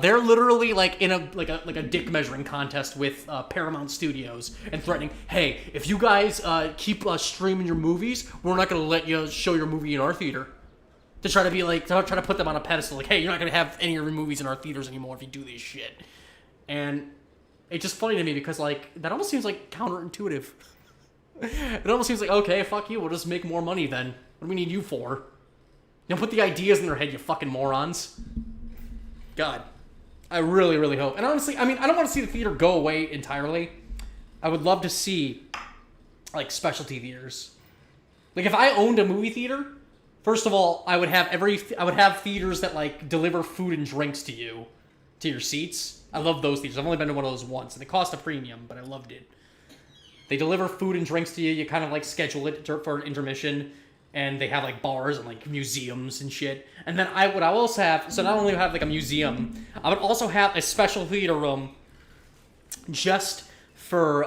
They're literally, like, in a dick measuring contest with Paramount Studios and threatening, hey, if you guys keep streaming your movies, we're not going to let you show your movie in our theater. To try to be like, to try to put them on a pedestal, like, hey, you're not going to have any of your movies in our theaters anymore if you do this shit. And it's just funny to me because, like, that almost seems like counterintuitive. It almost seems like, okay, fuck you, we'll just make more money then. What do we need you for? You know, put the ideas in their head, you fucking morons. God. I really, really hope. And honestly, I mean, I don't want to see the theater go away entirely. I would love to see, like, specialty theaters. Like, if I owned a movie theater, first of all, I would have theaters that, like, deliver food and drinks to you, to your seats. I love those theaters. I've only been to one of those once, and they cost a premium, but I loved it. They deliver food and drinks to you. You kind of, like, schedule it for an intermission. And they have, like, bars and, like, museums and shit. And then I would also have... So not only would I have, like, a museum, I would also have a special theater room just for,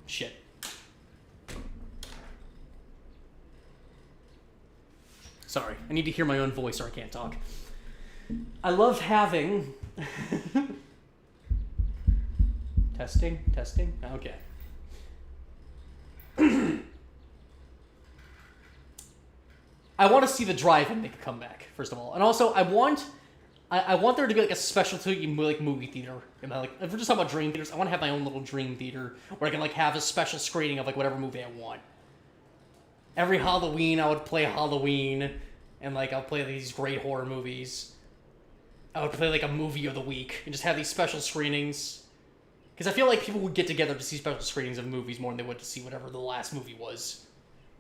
shit. Sorry. I need to hear my own voice or I can't talk. I love having... Testing? Okay. I want to see the drive-in make a comeback, first of all. And also, I want there to be, like, a specialty, like, movie theater. And, like, if we're just talking about dream theaters, I want to have my own little dream theater where I can, like, have a special screening of, like, whatever movie I want. Every Halloween, I would play Halloween, and, like, I'll play these great horror movies. I would play, like, a movie of the week, and just have these special screenings. Because I feel like people would get together to see special screenings of movies more than they would to see whatever the last movie was.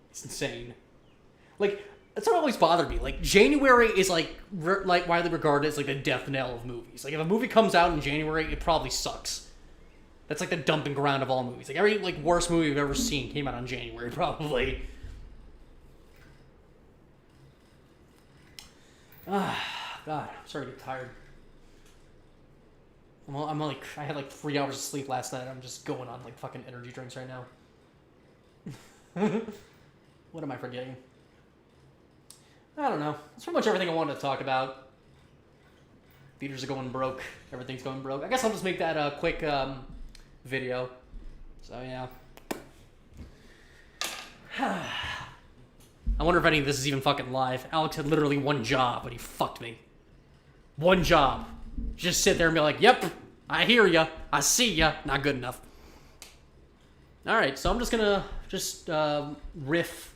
It's insane. Like... That's what always bothered me. Like, January is, like widely regarded as, like, the death knell of movies. Like, if a movie comes out in January, it probably sucks. That's, like, the dumping ground of all movies. Like, every, like, worst movie I've ever seen came out in January, probably. God, I'm starting to get tired. I'm like, I had, like, 3 hours of sleep last night. I'm just going on, like, fucking energy drinks right now. What am I forgetting? I don't know. That's pretty much everything I wanted to talk about. Theaters are going broke. Everything's going broke. I guess I'll just make that a quick video. So, yeah. I wonder if any of this is even fucking live. Alex had literally one job, but he fucked me. One job. Just sit there and be like, yep, I hear ya, I see ya. Not good enough. Alright, so I'm just gonna riff.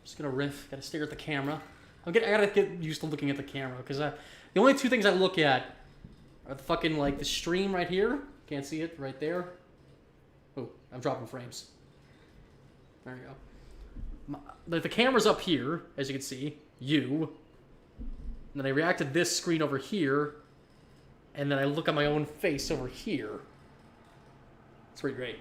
Just gonna riff. Gotta stare at the camera. I gotta get used to looking at the camera, because the only two things I look at are the fucking, like, the stream right here. Can't see it right there. Oh, I'm dropping frames. There you go. The camera's up here, as you can see. And then I react to this screen over here. And then I look at my own face over here. It's pretty great.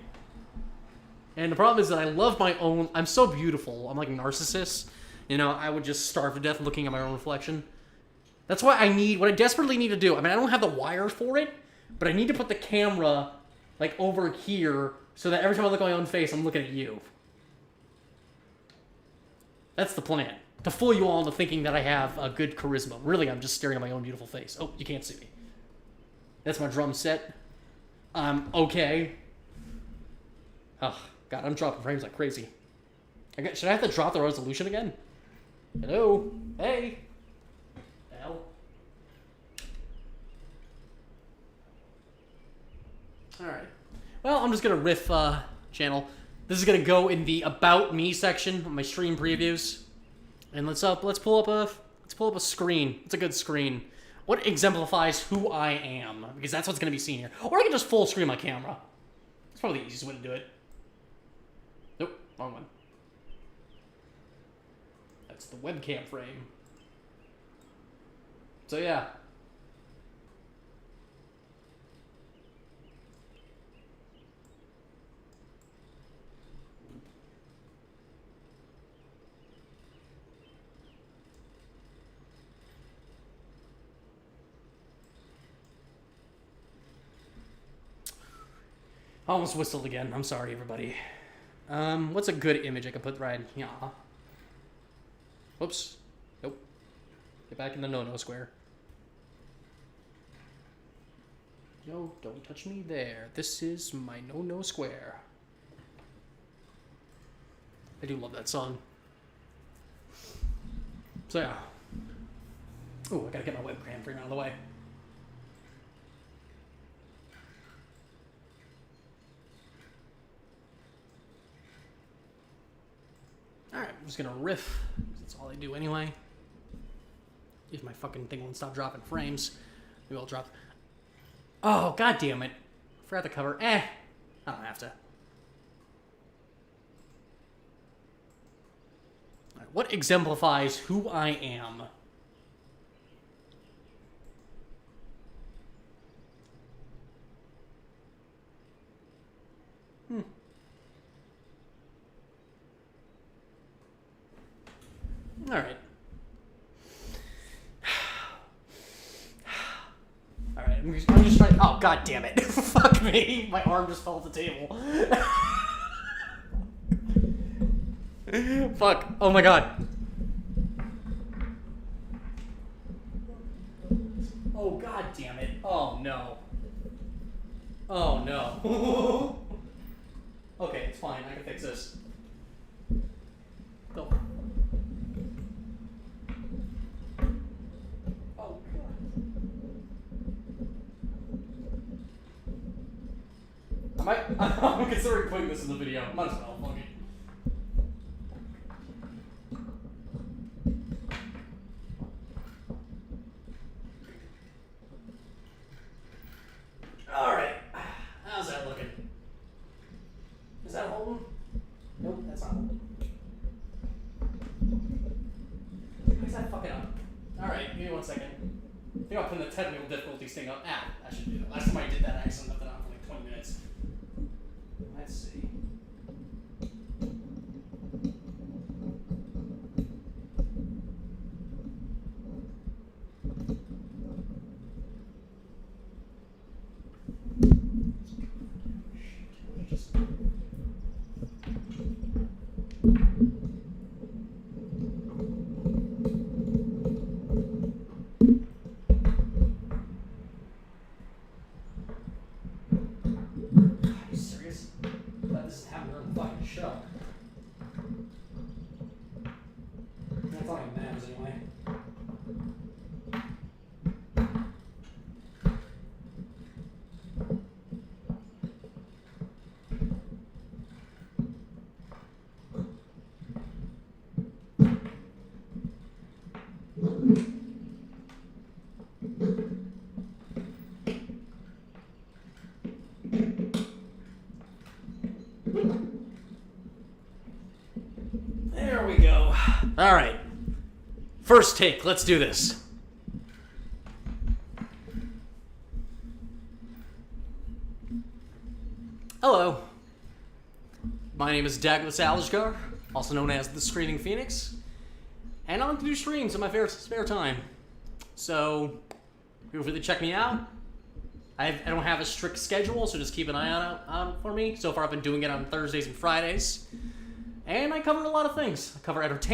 And the problem is that I love my own... I'm so beautiful. I'm like a narcissist. You know, I would just starve to death looking at my own reflection. That's why I need... What I desperately need to do... I mean, I don't have the wire for it. But I need to put the camera, like, over here. So that every time I look at my own face, I'm looking at you. That's the plan. To fool you all into thinking that I have a good charisma. Really, I'm just staring at my own beautiful face. Oh, you can't see me. That's my drum set. Okay. Oh, God, I'm dropping frames like crazy. Should I have to drop the resolution again? Hello? Hey? The hell? Alright. Well, I'm just gonna riff, channel. This is gonna go in the About Me section of my stream previews. And let's pull up a screen. It's a good screen. What exemplifies who I am? Because that's what's gonna be seen here. Or I can just full screen my camera. It's probably the easiest way to do it. Nope, wrong one. That's the webcam frame. So yeah. I almost whistled again. I'm sorry, everybody. What's a good image I could put right here? Whoops. Nope. Get back in the no-no square. No, don't touch me there. This is my no-no square. I do love that song. So yeah. Ooh, I gotta get my webcam frame out of the way. Alright, I'm just gonna riff. That's all I do anyway. If my fucking thing won't stop dropping frames, maybe I'll drop. Oh, god damn it. Forgot the cover. I don't have to. Alright, what exemplifies who I am? Alright. Alright, I'm just trying. Oh, god damn it. Fuck me. My arm just fell off the table. Fuck. Oh my god. Oh, god damn it. Oh no. Oh no. Okay, it's fine. I can fix this. Go. I'm considering putting this in the video. Might as well, fuck it. Alright. How's that looking? Is that holding? Nope, that's not holding. Why is that fucking up? Alright, give me 1 second. I think I'll put the technical difficulties thing up. I should do that. Last time I did that, I accidentally left it on for like 20 minutes. Let's see. All right. First take. Let's do this. Hello. My name is Douglas Alishgar, also known as the Screaming Phoenix, and I like to do streams in my spare time. So, feel free to check me out. I don't have a strict schedule, so just keep an eye out for me. So far, I've been doing it on Thursdays and Fridays. And I cover a lot of things. I cover entertainment.